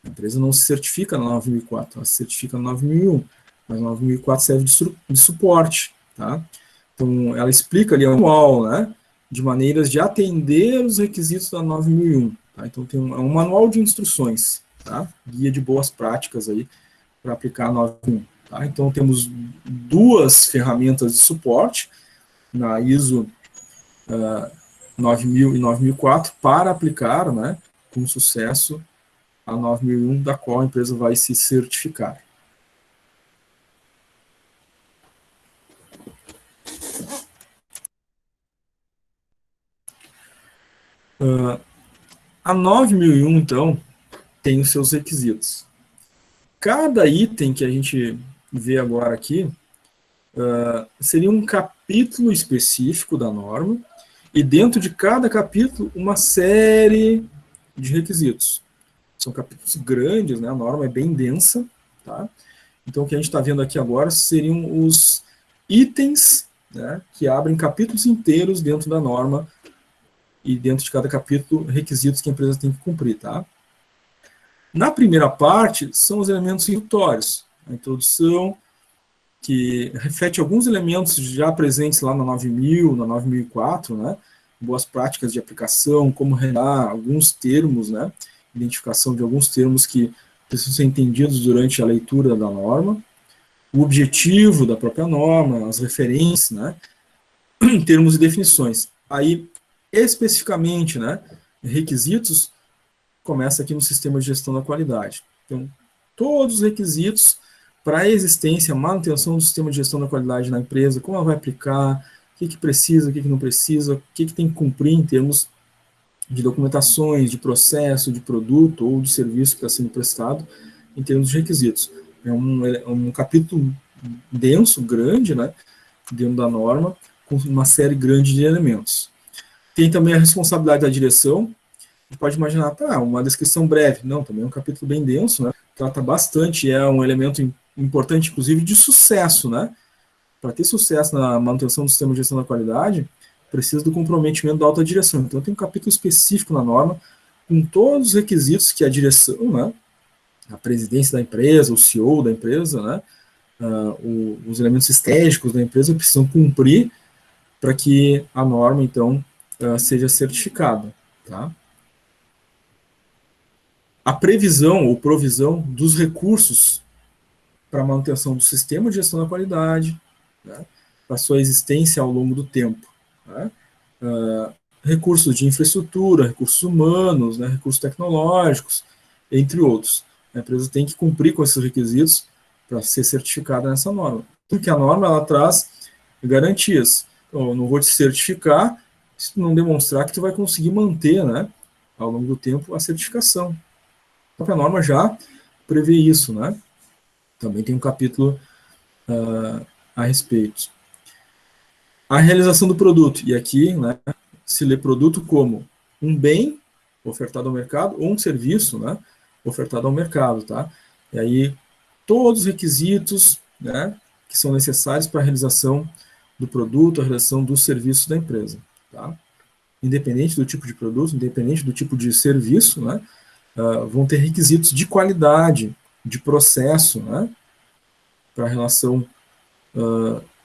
A empresa não se certifica na 9004, ela se certifica na 9001, mas a 9004 serve de suporte, tá? Então, ela explica ali o manual, né, de maneiras de atender os requisitos da 9001. Tá? Então, tem um manual de instruções, tá? Guia de boas práticas aí para aplicar a 9001. Tá? Então, temos duas ferramentas de suporte na ISO 9000 e 9004 para aplicar, né, com sucesso a 9001, da qual a empresa vai se certificar. A 9001, então, tem os seus requisitos. Cada item que a gente vê agora aqui seria um capítulo específico da norma, e dentro de cada capítulo, uma série de requisitos. São capítulos grandes, né? A norma é bem densa, tá? Então, o que a gente está vendo aqui agora seriam os itens, né, que abrem capítulos inteiros dentro da norma, e dentro de cada capítulo, requisitos que a empresa tem que cumprir, tá? Na primeira parte, são os elementos introdutórios. A introdução, que reflete alguns elementos já presentes lá na 9000, na 9004, né? Boas práticas de aplicação, como redar alguns termos, né? Identificação de alguns termos que precisam ser entendidos durante a leitura da norma. O objetivo da própria norma, as referências, né? Termos e definições. Aí, especificamente, né, requisitos, começa aqui no sistema de gestão da qualidade. Então, todos os requisitos para a existência, manutenção do sistema de gestão da qualidade na empresa, como ela vai aplicar, o que precisa, o que não precisa, o que tem que cumprir em termos de documentações, de processo, de produto ou de serviço que está sendo prestado, em termos de requisitos. É um capítulo denso, grande, né, dentro da norma, com uma série grande de elementos. Tem também a responsabilidade da direção. Você pode imaginar, uma descrição breve. Não, também é um capítulo bem denso, né, trata bastante, é um elemento importante, inclusive, de sucesso, né. Para ter sucesso na manutenção do sistema de gestão da qualidade, precisa do comprometimento da alta direção. Então, tem um capítulo específico na norma, com todos os requisitos que a direção, né, a presidência da empresa, o CEO da empresa, né, os elementos estratégicos da empresa precisam cumprir para que a norma, então, seja certificada. Tá? A previsão ou provisão dos recursos para a manutenção do sistema de gestão da qualidade, né, para sua existência ao longo do tempo. Né? Recursos de infraestrutura, recursos humanos, né, recursos tecnológicos, entre outros. A empresa tem que cumprir com esses requisitos para ser certificada nessa norma. Porque a norma ela traz garantias. Então, eu não vou te certificar se tu não demonstrar que tu vai conseguir manter, né, ao longo do tempo, a certificação. A norma já prevê isso, né? Também tem um capítulo a respeito. A realização do produto. E aqui, né, se lê produto como um bem ofertado ao mercado ou um serviço, né, ofertado ao mercado, tá? E aí, todos os requisitos, né, que são necessários para a realização do produto, a realização do serviço da empresa, tá? Independente do tipo de produto, independente do tipo de serviço, né, vão ter requisitos de qualidade, de processo, né, para a relação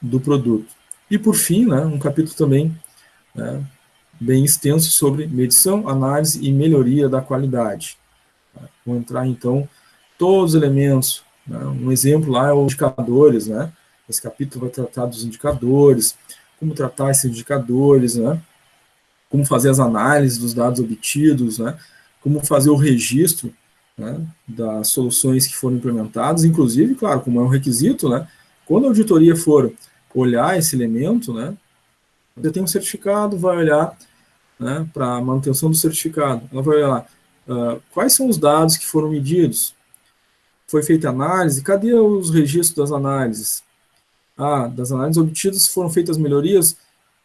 do produto. E, por fim, né, um capítulo também bem extenso sobre medição, análise e melhoria da qualidade. Vou entrar, então, todos os elementos. Né, um exemplo lá é os indicadores. Né, esse capítulo vai tratar dos indicadores, como tratar esses indicadores, né, como fazer as análises dos dados obtidos, né, como fazer o registro, né, das soluções que foram implementadas, inclusive, claro, como é um requisito, né, quando a auditoria for olhar esse elemento, né, você tem um certificado, vai olhar, né, para a manutenção do certificado, ela vai olhar quais são os dados que foram medidos, foi feita análise, cadê os registros das análises? Das análises obtidas foram feitas melhorias,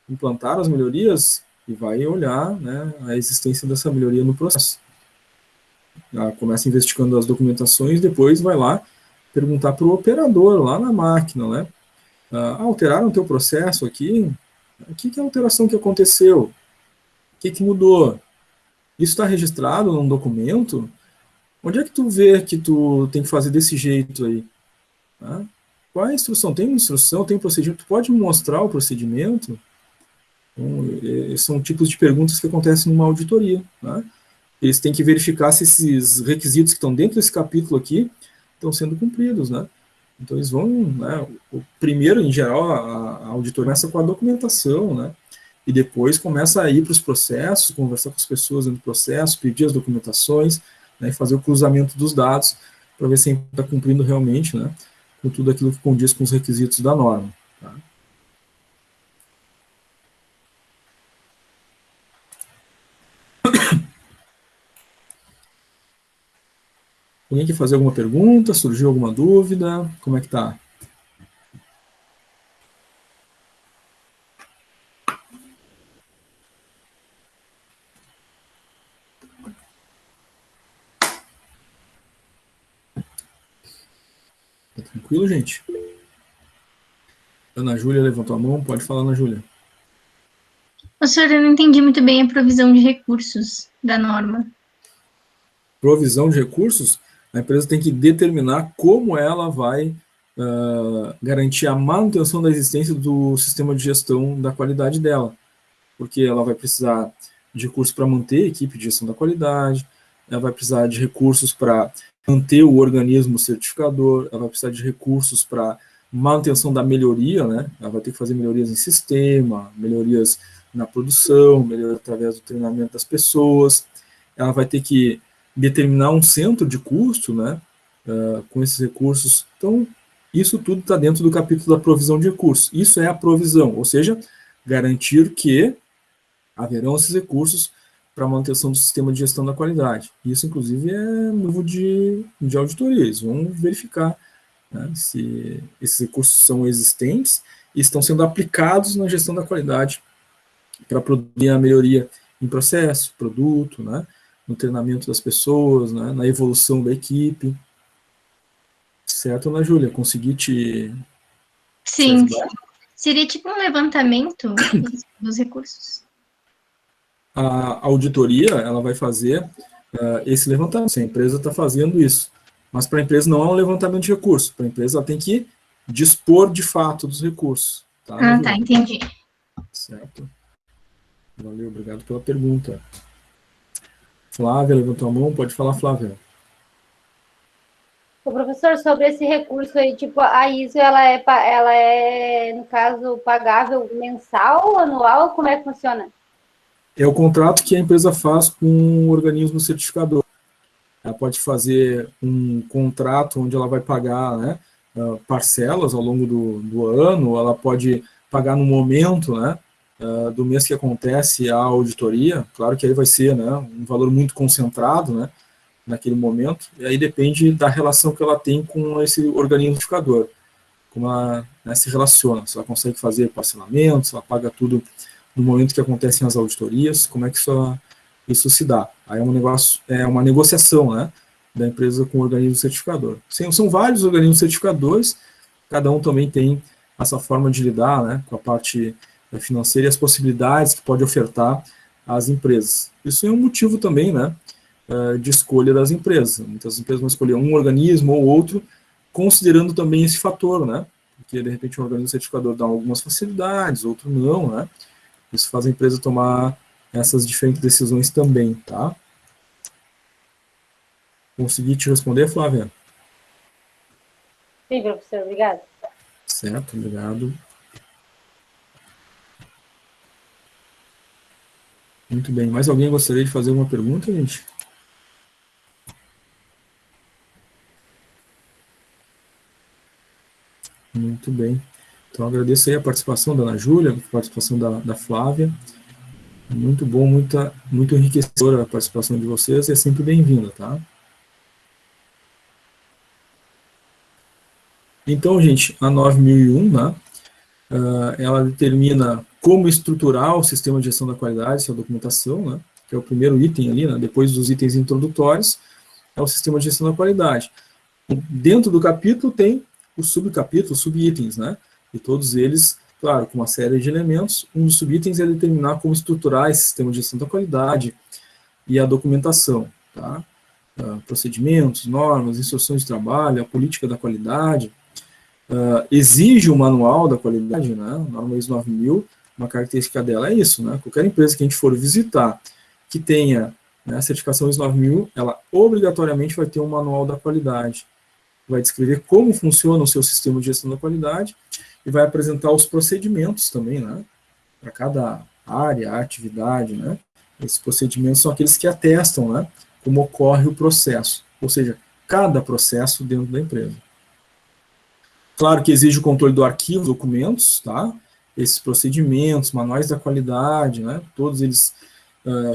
implantaram as melhorias, e vai olhar, né, a existência dessa melhoria no processo. Começa investigando as documentações, depois vai lá perguntar para o operador lá na máquina, né? Alteraram o teu processo aqui? O que é a alteração que aconteceu? O que mudou? Isso está registrado num documento? Onde é que tu vê que tu tem que fazer desse jeito aí? Tá? Qual é a instrução? Tem uma instrução? Tem um procedimento? Tu pode me mostrar o procedimento? Então, são tipos de perguntas que acontecem numa auditoria. Né? Eles têm que verificar se esses requisitos que estão dentro desse capítulo aqui estão sendo cumpridos, né? Então, eles vão, né, primeiro, em geral, a auditoria começa com a documentação, né? E depois começa a ir para os processos, conversar com as pessoas dentro do processo, pedir as documentações, né, e fazer o cruzamento dos dados para ver se está cumprindo realmente, né, com tudo aquilo que condiz com os requisitos da norma. Tá? Alguém quer fazer alguma pergunta? Surgiu alguma dúvida? Como é que tá? Tá tranquilo, gente? Ana Júlia levantou a mão. Pode falar, Ana Júlia. Senhor, eu não entendi muito bem a provisão de recursos da norma. Provisão de recursos? A empresa tem que determinar como ela vai garantir a manutenção da existência do sistema de gestão da qualidade dela. Porque ela vai precisar de recursos para manter a equipe de gestão da qualidade, ela vai precisar de recursos para manter o organismo certificador, ela vai precisar de recursos para manutenção da melhoria, né? Ela vai ter que fazer melhorias em sistema, melhorias na produção, melhorias através do treinamento das pessoas, ela vai ter que determinar um centro de custo, né, com esses recursos. Então, isso tudo está dentro do capítulo da provisão de recursos. Isso é a provisão, ou seja, garantir que haverão esses recursos para a manutenção do sistema de gestão da qualidade. Isso, inclusive, é novo de auditoria. Eles vão verificar, né, se esses recursos são existentes e estão sendo aplicados na gestão da qualidade para produzir a melhoria em processo, produto, né, no treinamento das pessoas, né, na evolução da equipe. Certo, Ana Júlia? Consegui te Sim. ajudar? Seria tipo um levantamento dos recursos. A auditoria, ela vai fazer esse levantamento. Se a empresa está fazendo isso. Mas para a empresa não é um levantamento de recursos. Para a empresa, ela tem que dispor de fato dos recursos. Tá, Ah, tá, entendi. Certo. Valeu, obrigado pela pergunta. Flávia levantou a mão, pode falar, Flávia. O professor, sobre esse recurso aí, tipo, a ISO, ela é, no caso, pagável mensal, anual, como é que funciona? É o contrato que a empresa faz com um organismo certificador. Ela pode fazer um contrato onde ela vai pagar, né, parcelas ao longo do ano, ela pode pagar no momento, né, do mês que acontece a auditoria. Claro que aí vai ser, né, um valor muito concentrado, né, naquele momento, e aí depende da relação que ela tem com esse organismo certificador, como ela, né, se relaciona, se ela consegue fazer parcelamento, se ela paga tudo no momento que acontecem as auditorias, como é que isso se dá. Aí é uma negociação, né, da empresa com o organismo certificador. São vários organismos certificadores, cada um também tem essa forma de lidar, né, com a parte financeira e as possibilidades que pode ofertar às empresas. Isso é um motivo também, né, de escolha das empresas. Muitas empresas vão escolher um organismo ou outro, considerando também esse fator, né, porque de repente um organismo certificador dá algumas facilidades, outro não, né. Isso faz a empresa tomar essas diferentes decisões também, tá? Consegui te responder, Flávia? Sim, professor, obrigado. Certo, obrigado. Muito bem. Mais alguém gostaria de fazer alguma pergunta, gente? Muito bem. Então, agradeço aí a participação da Ana Júlia, a participação da Flávia. Muito bom, muito enriquecedora a participação de vocês e é sempre bem-vinda, tá? Então, gente, a 9001, né, ela determina como estruturar o sistema de gestão da qualidade, essa documentação, né, que é o primeiro item ali, né, depois dos itens introdutórios, é o sistema de gestão da qualidade. Dentro do capítulo tem os subcapítulos, subitens, né, e todos eles, claro, com uma série de elementos. Um dos subitens é determinar como estruturar esse sistema de gestão da qualidade e a documentação, tá? Procedimentos, normas, instruções de trabalho, a política da qualidade. Exige o manual da qualidade, né? A norma ISO 9000, uma característica dela é isso, né? Qualquer empresa que a gente for visitar que tenha, né, a certificação ISO 9000, ela obrigatoriamente vai ter um manual da qualidade. Vai descrever como funciona o seu sistema de gestão da qualidade e vai apresentar os procedimentos também, né? Para cada área, atividade, né? Esses procedimentos são aqueles que atestam, né, como ocorre o processo, ou seja, cada processo dentro da empresa. Claro que exige o controle do arquivo, documentos, tá? Esses procedimentos, manuais da qualidade, né? Todos eles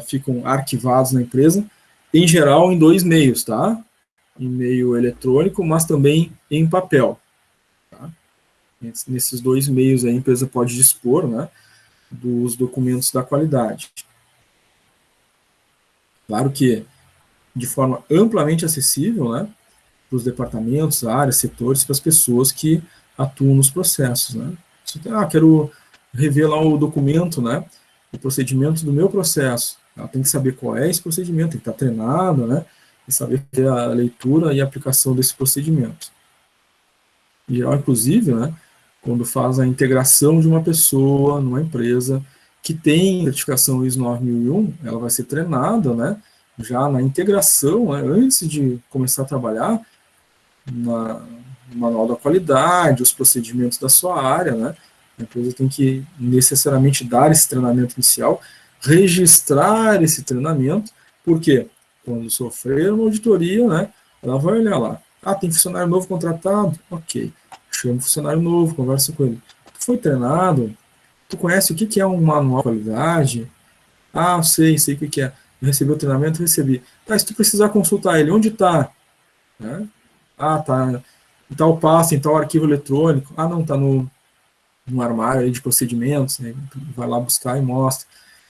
ficam arquivados na empresa, em geral em 2 meios, tá? Em meio eletrônico, mas também em papel. Tá? Nesses 2 meios a empresa pode dispor, né, dos documentos da qualidade. Claro que de forma amplamente acessível, né, para os departamentos, áreas, setores, para as pessoas que atuam nos processos, né. Você tem, quero rever lá o documento, né, o procedimento do meu processo. Ela tem que saber qual é esse procedimento, tem que estar treinada, né, e saber ter a leitura e a aplicação desse procedimento. Em geral, inclusive, né, quando faz a integração de uma pessoa numa empresa que tem certificação ISO 9001, ela vai ser treinada, né, já na integração, né, antes de começar a trabalhar no manual da qualidade, os procedimentos da sua área, né. A empresa tem que necessariamente dar esse treinamento inicial, registrar esse treinamento, porque quando sofrer uma auditoria, né, ela vai olhar lá. Ah, tem funcionário novo contratado? Ok. Chama o funcionário novo, conversa com ele. Tu foi treinado? Tu conhece o que é um manual de qualidade? Ah, sei o que é. Recebeu o treinamento? Recebi. Tá, se tu precisar consultar ele, onde está? Né? Ah, tá em tal pasta, em tal arquivo eletrônico. Ah, não, tá no armário aí de procedimentos. Né? Vai lá buscar e mostra.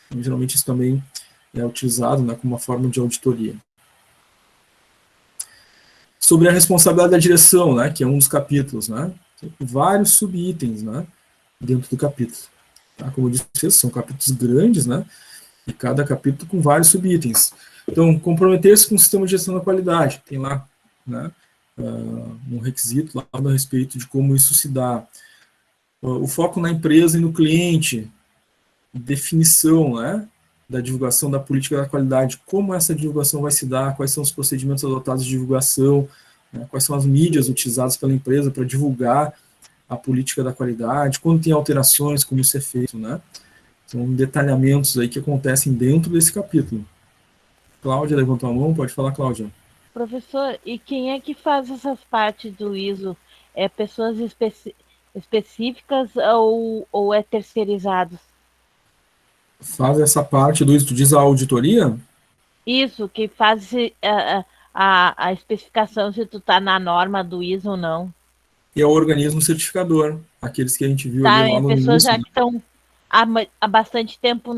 Então, geralmente isso também é utilizado, né, como uma forma de auditoria. Sobre a responsabilidade da direção, né, que é um dos capítulos, né? Tem vários subitens, né, dentro do capítulo. Tá? Como eu disse, são capítulos grandes, né? E cada capítulo com vários subitens. Então, comprometer-se com o sistema de gestão da qualidade. Tem lá, né, um requisito lá a respeito de como isso se dá. O foco na empresa e no cliente. Definição, né, da divulgação da política da qualidade. Como essa divulgação vai se dar, quais são os procedimentos adotados de divulgação, né, quais são as mídias utilizadas pela empresa para divulgar a política da qualidade, quando tem alterações, como isso é feito, né? São detalhamentos aí que acontecem dentro desse capítulo. Cláudia levantou a mão, pode falar, Cláudia. Professor, e quem é que faz essas partes do ISO? É pessoas específicas ou é terceirizados? Faz essa parte do ISO, tu diz a auditoria? Isso, que faz a especificação se tu tá na norma do ISO ou não. E é o organismo certificador, aqueles que a gente viu Tá, ali lá no pessoas início. já que estão há bastante tempo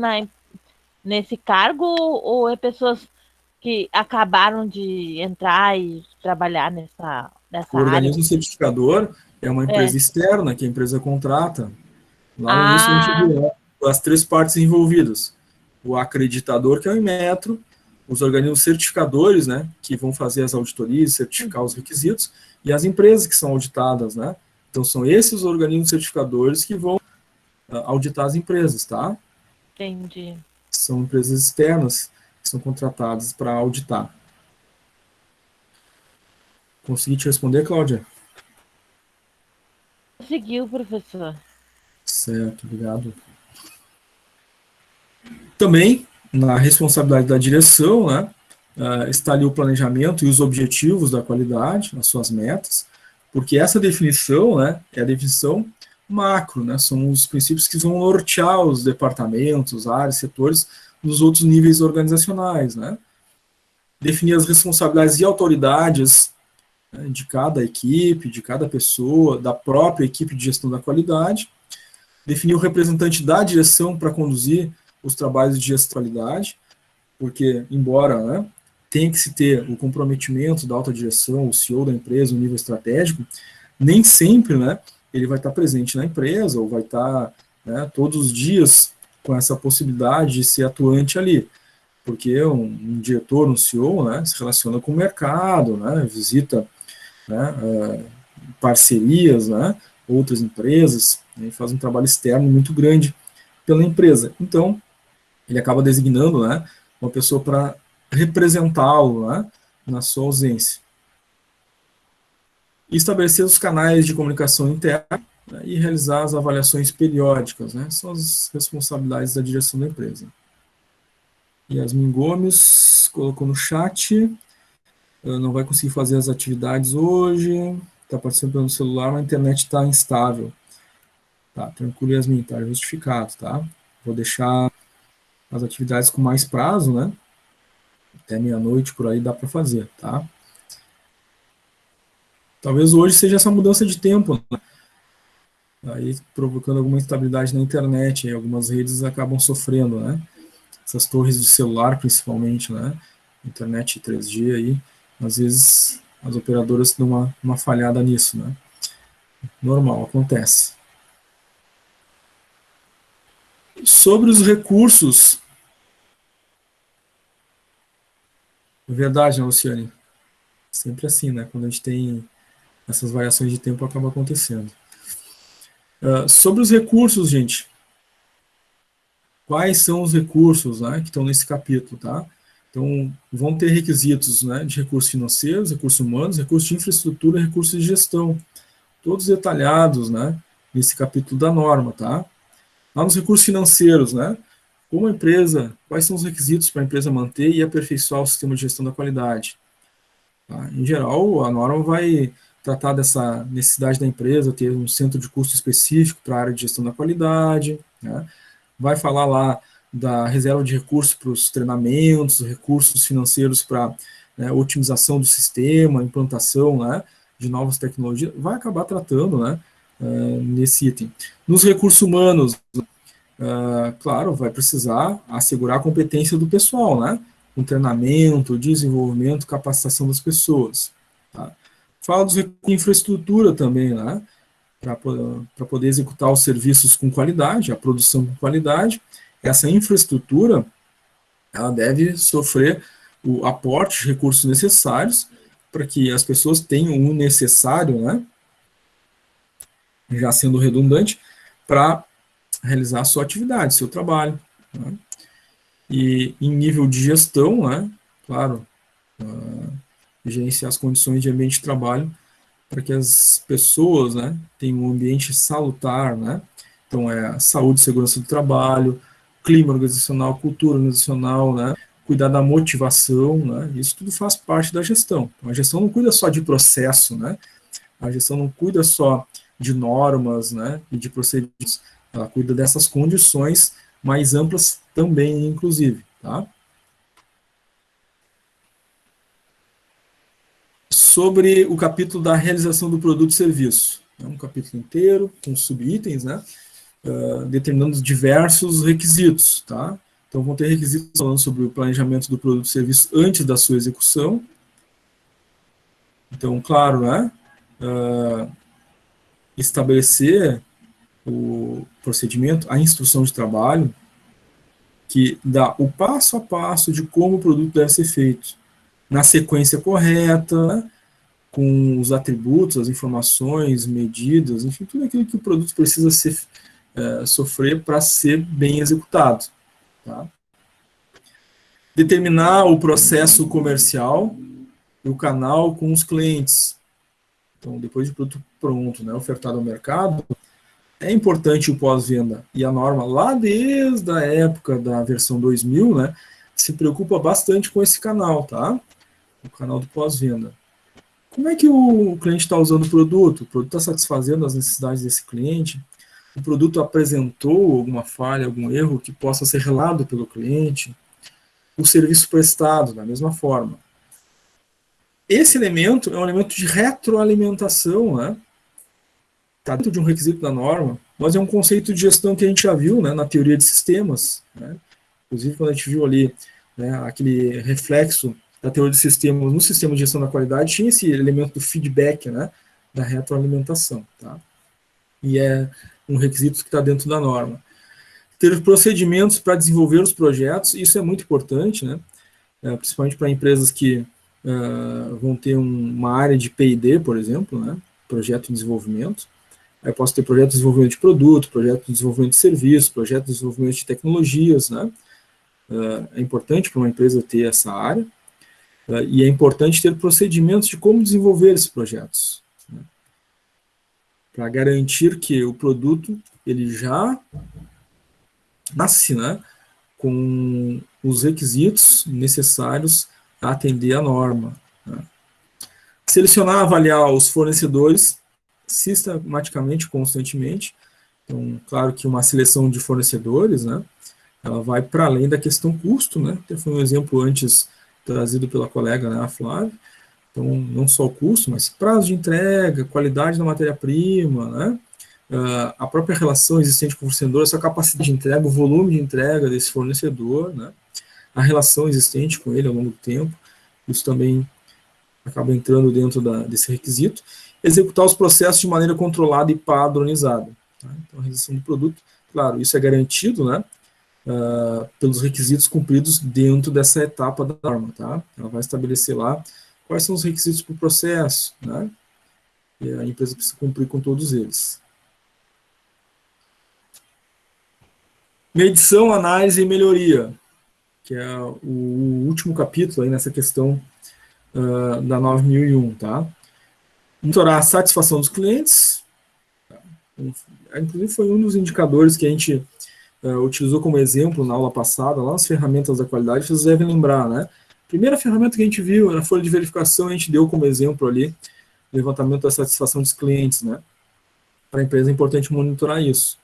nesse cargo ou é pessoas que acabaram de entrar e trabalhar nessa O área? organismo certificador é uma empresa externa que a empresa contrata. Lá no início a gente viu as 3 partes envolvidas. O acreditador, que é o Inmetro, os organismos certificadores, né, que vão fazer as auditorias, certificar os requisitos, e as empresas que são auditadas, né. Então são esses organismos certificadores que vão auditar as empresas, tá? Entendi. São empresas externas que são contratadas para auditar. Consegui te responder, Cláudia? Conseguiu, professor. Certo, obrigado. Também, na responsabilidade da direção, né, está ali o planejamento e os objetivos da qualidade, as suas metas, porque essa definição, né, é a definição macro, né, são os princípios que vão nortear os departamentos, áreas, setores, nos outros níveis organizacionais, né. Definir as responsabilidades e autoridades, né, de cada equipe, de cada pessoa, da própria equipe de gestão da qualidade, definir o representante da direção para conduzir os trabalhos de gestão de qualidade, porque, embora, né, tenha que se ter o comprometimento da alta direção, o CEO da empresa, o nível estratégico, nem sempre, né, ele vai estar presente na empresa, ou vai estar, né, todos os dias com essa possibilidade de ser atuante ali, porque um diretor, um CEO, né, se relaciona com o mercado, né, visita, né, parcerias, né, outras empresas, né, faz um trabalho externo muito grande pela empresa. Então, ele acaba designando, né, uma pessoa para representá-lo, né, na sua ausência. E estabelecer os canais de comunicação interna, né, e realizar as avaliações periódicas, né, são as responsabilidades da direção da empresa. Yasmin Gomes colocou no chat, não vai conseguir fazer as atividades hoje, está participando pelo celular, mas a internet está instável. Tá, tranquilo, Yasmin, está justificado, tá? Vou deixar as atividades com mais prazo, né? Até meia-noite, por aí, dá para fazer, tá? Talvez hoje seja essa mudança de tempo, né? Aí provocando alguma instabilidade na internet, aí algumas redes acabam sofrendo, né? Essas torres de celular, principalmente, né? Internet 3G aí, às vezes as operadoras dão uma falhada nisso, né? Normal, acontece. Sobre os recursos. Verdade, né, Luciane? Sempre assim, né? Quando a gente tem essas variações de tempo, acaba acontecendo. Sobre os recursos, gente. Quais são os recursos, né, que estão nesse capítulo, tá? Então, vão ter requisitos, né, de recursos financeiros, recursos humanos, recursos de infraestrutura e recursos de gestão. Todos detalhados, né, nesse capítulo da norma, tá? Lá nos recursos financeiros, né, como a empresa, quais são os requisitos para a empresa manter e aperfeiçoar o sistema de gestão da qualidade. Tá? Em geral, a norma vai tratar dessa necessidade da empresa ter um centro de custo específico para a área de gestão da qualidade, né? Vai falar lá da reserva de recursos para os treinamentos, recursos financeiros para, né, otimização do sistema, implantação, né, de novas tecnologias, vai acabar tratando, né, nesse item. Nos recursos humanos, claro, vai precisar assegurar a competência do pessoal, né, com treinamento, desenvolvimento, capacitação das pessoas. Tá? Fala dos recursos de infraestrutura também, né, para poder executar os serviços com qualidade, a produção com qualidade. Essa infraestrutura, ela deve sofrer o aporte de recursos necessários para que as pessoas tenham o necessário, né, já sendo redundante, para realizar a sua atividade, seu trabalho. Né? E em nível de gestão, né, claro, gerenciar as condições de ambiente de trabalho para que as pessoas, né, tenham um ambiente salutar, né? Então, saúde e segurança do trabalho, clima organizacional, cultura organizacional, né? Cuidar da motivação, né? Isso tudo faz parte da gestão. Então, a gestão não cuida só de processo, né? A gestão não cuida só de normas, né, e de procedimentos. Ela cuida dessas condições mais amplas também, inclusive, tá? Sobre o capítulo da realização do produto e serviço. É um capítulo inteiro, com subitens, né, determinando diversos requisitos, tá? Então, vão ter requisitos falando sobre o planejamento do produto e serviço antes da sua execução. Então, claro, né, estabelecer o procedimento, a instrução de trabalho, que dá o passo a passo de como o produto deve ser feito, na sequência correta, né, com os atributos, as informações, medidas, enfim, tudo aquilo que o produto precisa sofrer para ser bem executado. Tá? Determinar o processo comercial e o canal com os clientes. Então, depois do produto pronto, né, ofertado ao mercado, é importante o pós-venda. E a norma, lá desde a época da versão 2000, né, se preocupa bastante com esse canal, tá? O canal do pós-venda. Como é que o cliente está usando o produto? O produto está satisfazendo as necessidades desse cliente? O produto apresentou alguma falha, algum erro que possa ser relado pelo cliente? O serviço prestado, da mesma forma. Esse elemento é um elemento de retroalimentação, né? Está dentro de um requisito da norma, mas é um conceito de gestão que a gente já viu, né, na teoria de sistemas. Né? Inclusive, quando a gente viu ali, né, aquele reflexo da teoria de sistemas no sistema de gestão da qualidade, tinha esse elemento do feedback, né, da retroalimentação. Tá? E é um requisito que está dentro da norma. Ter procedimentos para desenvolver os projetos, isso é muito importante, né, principalmente para empresas que vão ter uma área de P&D, por exemplo, né, projeto de desenvolvimento. Aí posso ter projeto de desenvolvimento de produto, projeto de desenvolvimento de serviço, projeto de desenvolvimento de tecnologias, né? É importante para uma empresa ter essa área, e é importante ter procedimentos de como desenvolver esses projetos, né? Para garantir que o produto, ele já nasce, né, com os requisitos necessários a atender a norma, né? Selecionar e avaliar os fornecedores sistematicamente, constantemente. Então, claro que uma seleção de fornecedores, né, ela vai para além da questão custo, né, até foi um exemplo antes trazido pela colega, né, a Flávia. Então, não só o custo, mas prazo de entrega, qualidade da matéria-prima, né, a própria relação existente com o fornecedor, essa capacidade de entrega, o volume de entrega desse fornecedor, né, a relação existente com ele ao longo do tempo, isso também acaba entrando dentro desse requisito. Executar os processos de maneira controlada e padronizada. Tá? Então, a realização do produto, claro, isso é garantido, né, pelos requisitos cumpridos dentro dessa etapa da norma. Tá? Ela vai estabelecer lá quais são os requisitos para o processo, né, e a empresa precisa cumprir com todos eles. Medição, análise e melhoria, que é o último capítulo aí nessa questão da 9001, tá? Monitorar a satisfação dos clientes, inclusive foi um dos indicadores que a gente utilizou como exemplo na aula passada, lá nas ferramentas da qualidade, vocês devem lembrar, né? Primeira ferramenta que a gente viu na folha de verificação, a gente deu como exemplo ali, levantamento da satisfação dos clientes, né? Para a empresa é importante monitorar isso.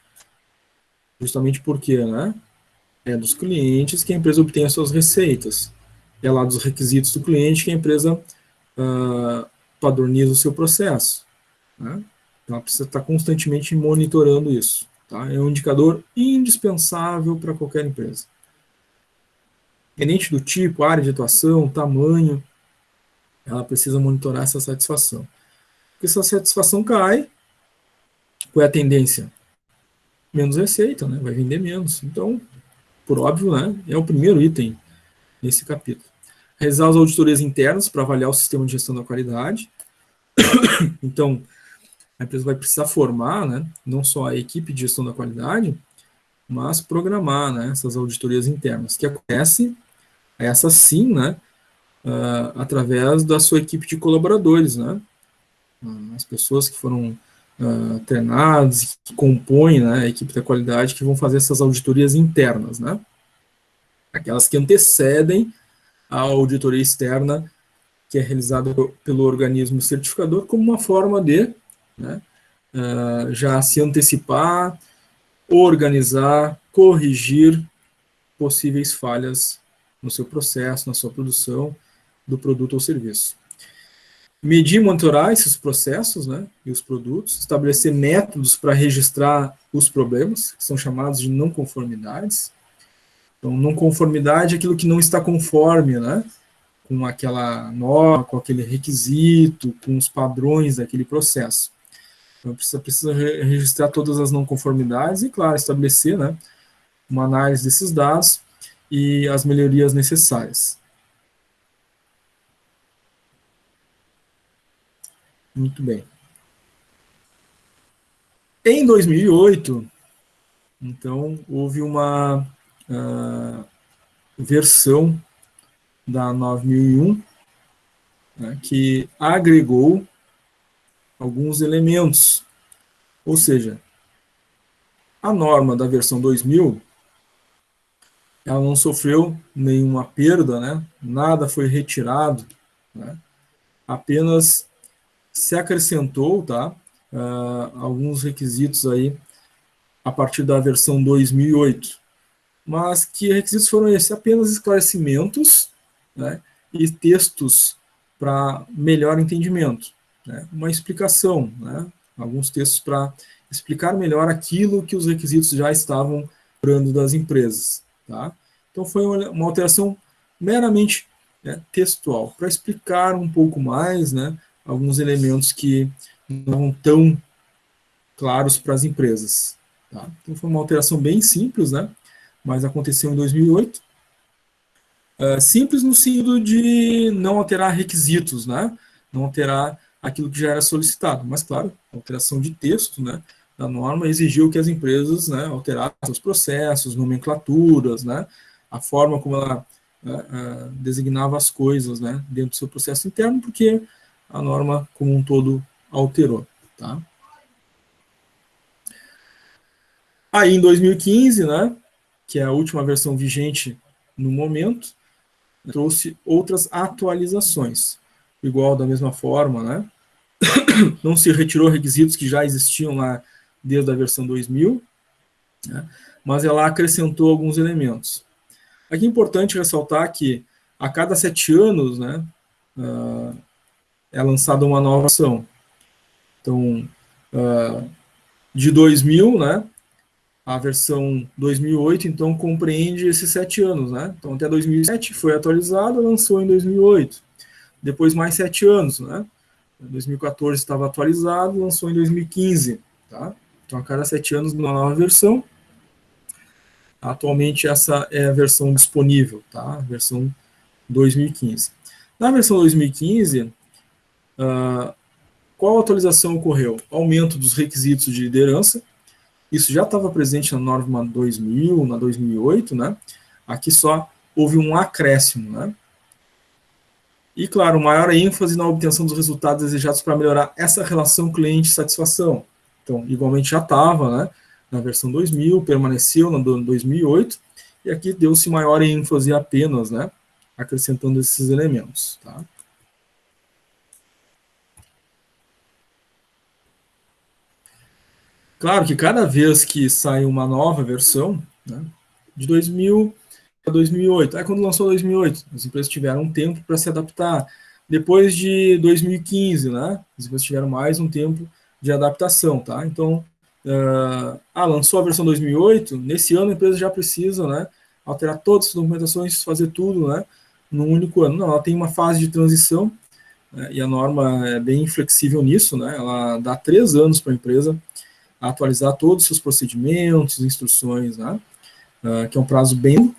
Justamente porque, né? É dos clientes que a empresa obtém as suas receitas. É lá dos requisitos do cliente que a empresa padroniza o seu processo, né? Então, ela precisa estar constantemente monitorando isso. Tá? É um indicador indispensável para qualquer empresa. Independente do tipo, área de atuação, tamanho, ela precisa monitorar essa satisfação. Porque se a satisfação cai, qual é a tendência? Menos receita, né? Vai vender menos. Então, por óbvio, né? É o primeiro item nesse capítulo. Realizar as auditorias internas para avaliar o sistema de gestão da qualidade. Então, a empresa vai precisar formar, né, não só a equipe de gestão da qualidade, mas programar, né, essas auditorias internas, que acontecem, essa sim, né, através da sua equipe de colaboradores, né, as pessoas que foram treinadas, que compõem, né, a equipe da qualidade, que vão fazer essas auditorias internas, né, aquelas que antecedem a auditoria externa, que é realizada pelo organismo certificador, como uma forma de, né, já se antecipar, organizar, corrigir possíveis falhas no seu processo, na sua produção do produto ou serviço. Medir e monitorar esses processos, né, e os produtos, estabelecer métodos para registrar os problemas, que são chamados de não conformidades. Então, não conformidade é aquilo que não está conforme, né, com aquela norma, com aquele requisito, com os padrões daquele processo. Então, precisa registrar todas as não conformidades e, claro, estabelecer, né, uma análise desses dados e as melhorias necessárias. Muito bem. Em 2008, então, houve uma versão da 9001, né, que agregou alguns elementos, ou seja, a norma da versão 2000, ela não sofreu nenhuma perda, né? Nada foi retirado, né? Apenas se acrescentou, tá? Alguns requisitos aí a partir da versão 2008, mas que requisitos foram esses? Apenas esclarecimentos, né? E textos para melhor entendimento. Né, uma explicação, né, alguns textos para explicar melhor aquilo que os requisitos já estavam cobrando das empresas. Tá? Então, foi uma alteração meramente, né, textual, para explicar um pouco mais, né, alguns elementos que não eram tão claros para as empresas. Tá? Então, foi uma alteração bem simples, né, mas aconteceu em 2008. Simples no sentido de não alterar requisitos, né, não alterar aquilo que já era solicitado, mas claro, a alteração de texto, né, da norma exigiu que as empresas, né, alterassem seus processos, nomenclaturas, né, a forma como ela designava as coisas, né, dentro do seu processo interno, porque a norma como um todo alterou. Tá? Aí em 2015, né, que é a última versão vigente no momento, trouxe outras atualizações, igual da mesma forma, né, não se retirou requisitos que já existiam lá desde a versão 2000, né, mas ela acrescentou alguns elementos. Aqui é importante ressaltar que a cada 7 anos, né, é lançada uma nova versão. Então, de 2000, né, a versão 2008, então, compreende esses 7 anos. Né? Então, até 2007 foi atualizada, lançou em 2008. Depois mais 7 anos, né? 2014 estava atualizado, lançou em 2015, tá? Então, a cada 7 anos, uma nova versão. Atualmente, essa é a versão disponível, tá? A versão 2015. Na versão 2015, qual atualização ocorreu? Aumento dos requisitos de liderança. Isso já estava presente na norma 2000, na 2008, né? Aqui só houve um acréscimo, né? E, claro, maior ênfase na obtenção dos resultados desejados para melhorar essa relação cliente-satisfação. Então, igualmente já estava, né, na versão 2000, permaneceu na 2008, e aqui deu-se maior ênfase apenas, né, acrescentando esses elementos, tá? Claro que cada vez que sai uma nova versão, né, de 2000 a 2008, aí quando lançou 2008, as empresas tiveram um tempo para se adaptar. Depois de 2015, né, as empresas tiveram mais um tempo de adaptação, tá? Então, lançou a versão 2008, nesse ano a empresa já precisa, né, alterar todas as documentações, fazer tudo, né, num único ano. Não, ela tem uma fase de transição, né, e a norma é bem flexível nisso, né, ela dá 3 anos para a empresa atualizar todos os seus procedimentos, instruções, né, que é um prazo bem,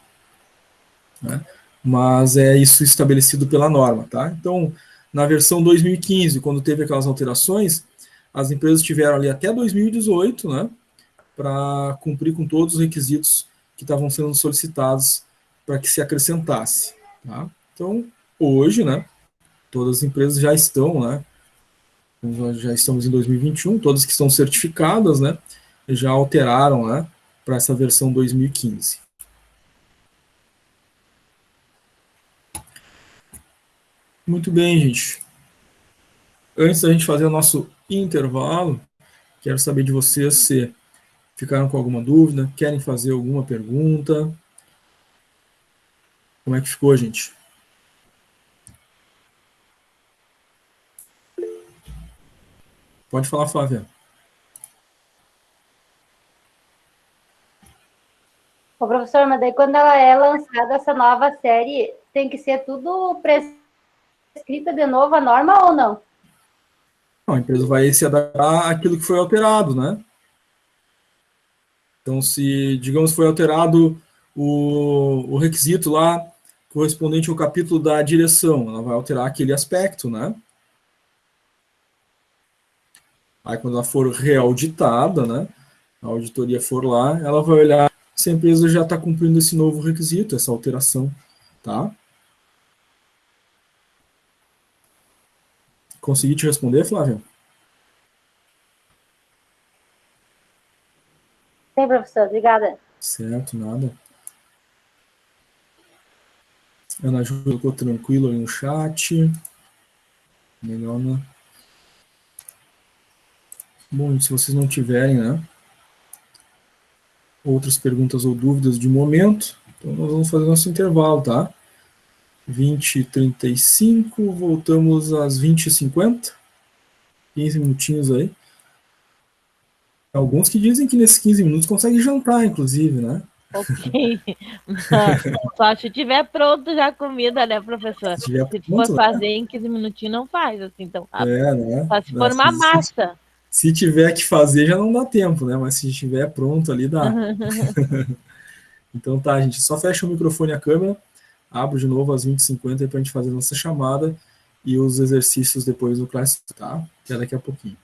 né, mas é isso estabelecido pela norma, tá? Então, na versão 2015, quando teve aquelas alterações, as empresas tiveram ali até 2018, né, para cumprir com todos os requisitos que estavam sendo solicitados para que se acrescentasse, tá? Então, hoje, né, todas as empresas já estão, né, já estamos em 2021, todas que estão certificadas, né, já alteraram, né, para essa versão 2015. Muito bem, gente. Antes da gente fazer o nosso intervalo, quero saber de vocês se ficaram com alguma dúvida, querem fazer alguma pergunta. Como é que ficou, gente? Pode falar, Flávia. Ô, professor, mas daí quando ela é lançada essa nova série, tem que ser tudo prescrita de novo a norma ou não? Não, a empresa vai se adaptar àquilo que foi alterado, né? Então, se, digamos, foi alterado o requisito lá correspondente ao capítulo da direção, ela vai alterar aquele aspecto, né? Aí, quando ela for reauditada, né, a auditoria for lá, ela vai olhar se a empresa já está cumprindo esse novo requisito, essa alteração, tá? Consegui te responder, Flávia? Sim, professor, obrigada. Certo, nada. Ana Júlia ficou tranquilo aí no chat. Melhor, né? Bom, se vocês não tiverem, né, outras perguntas ou dúvidas de momento, então nós vamos fazer nosso intervalo, tá? 20h35, voltamos às 20h50. 15 minutinhos aí. Alguns que dizem que nesses 15 minutos consegue jantar, inclusive, né? Ok. Só se tiver pronto já a comida, né, professor? Se tiver Se pronto, for né? fazer em 15 minutinhos, não faz, assim, tão rápido. Né? Só se for uma massa. Se tiver que fazer, já não dá tempo, né? Mas se estiver pronto ali, dá. Então tá, gente. Só fecha o microfone e a câmera. Abro de novo às 20h50 para a gente fazer a nossa chamada e os exercícios depois do Class, tá? Até daqui a pouquinho.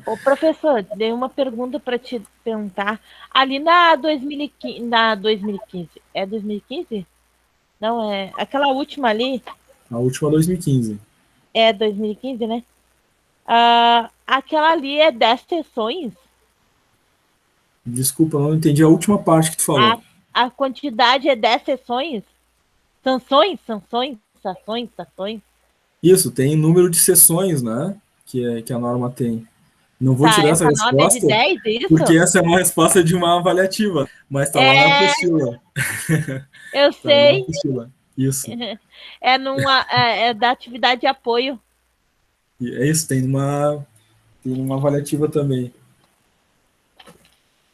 Ô, professor, dei uma pergunta para te perguntar. Ali na 2015, é 2015? Não, é aquela última ali. A última 2015. É 2015, né? Aquela ali é 10 sessões? Desculpa, eu não entendi a última parte que tu falou. A quantidade é 10 sessões? Sanções? Isso, tem número de sessões, né? Que a norma tem. Não vou te dar essa resposta, norma é de 10, isso? porque essa é uma resposta de uma avaliativa, mas está lá na apostila. Eu sei. Tá apostila. Isso. É da atividade de apoio. É isso, tem uma avaliativa também.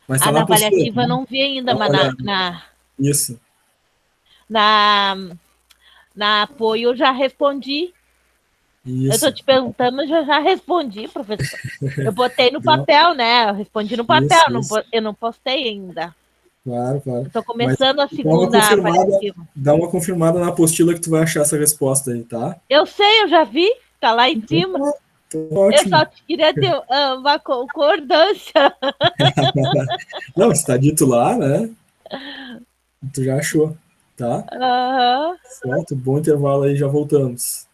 Mas tá na apostila, avaliativa né? não vi ainda, mas Isso. Na apoio eu já respondi. Isso. Eu estou te perguntando, eu já respondi, professor. Eu botei no papel, né? Eu respondi no papel, isso. Eu não postei ainda. Claro. Estou começando a segunda avaliativa. Dá uma confirmada na apostila que tu vai achar essa resposta aí, tá? Eu sei, eu já vi, tá lá em cima. Ótimo. Eu só queria ter uma concordância. Não, está dito lá, né? Tu já achou, tá? Uhum. Certo, bom intervalo aí, já voltamos.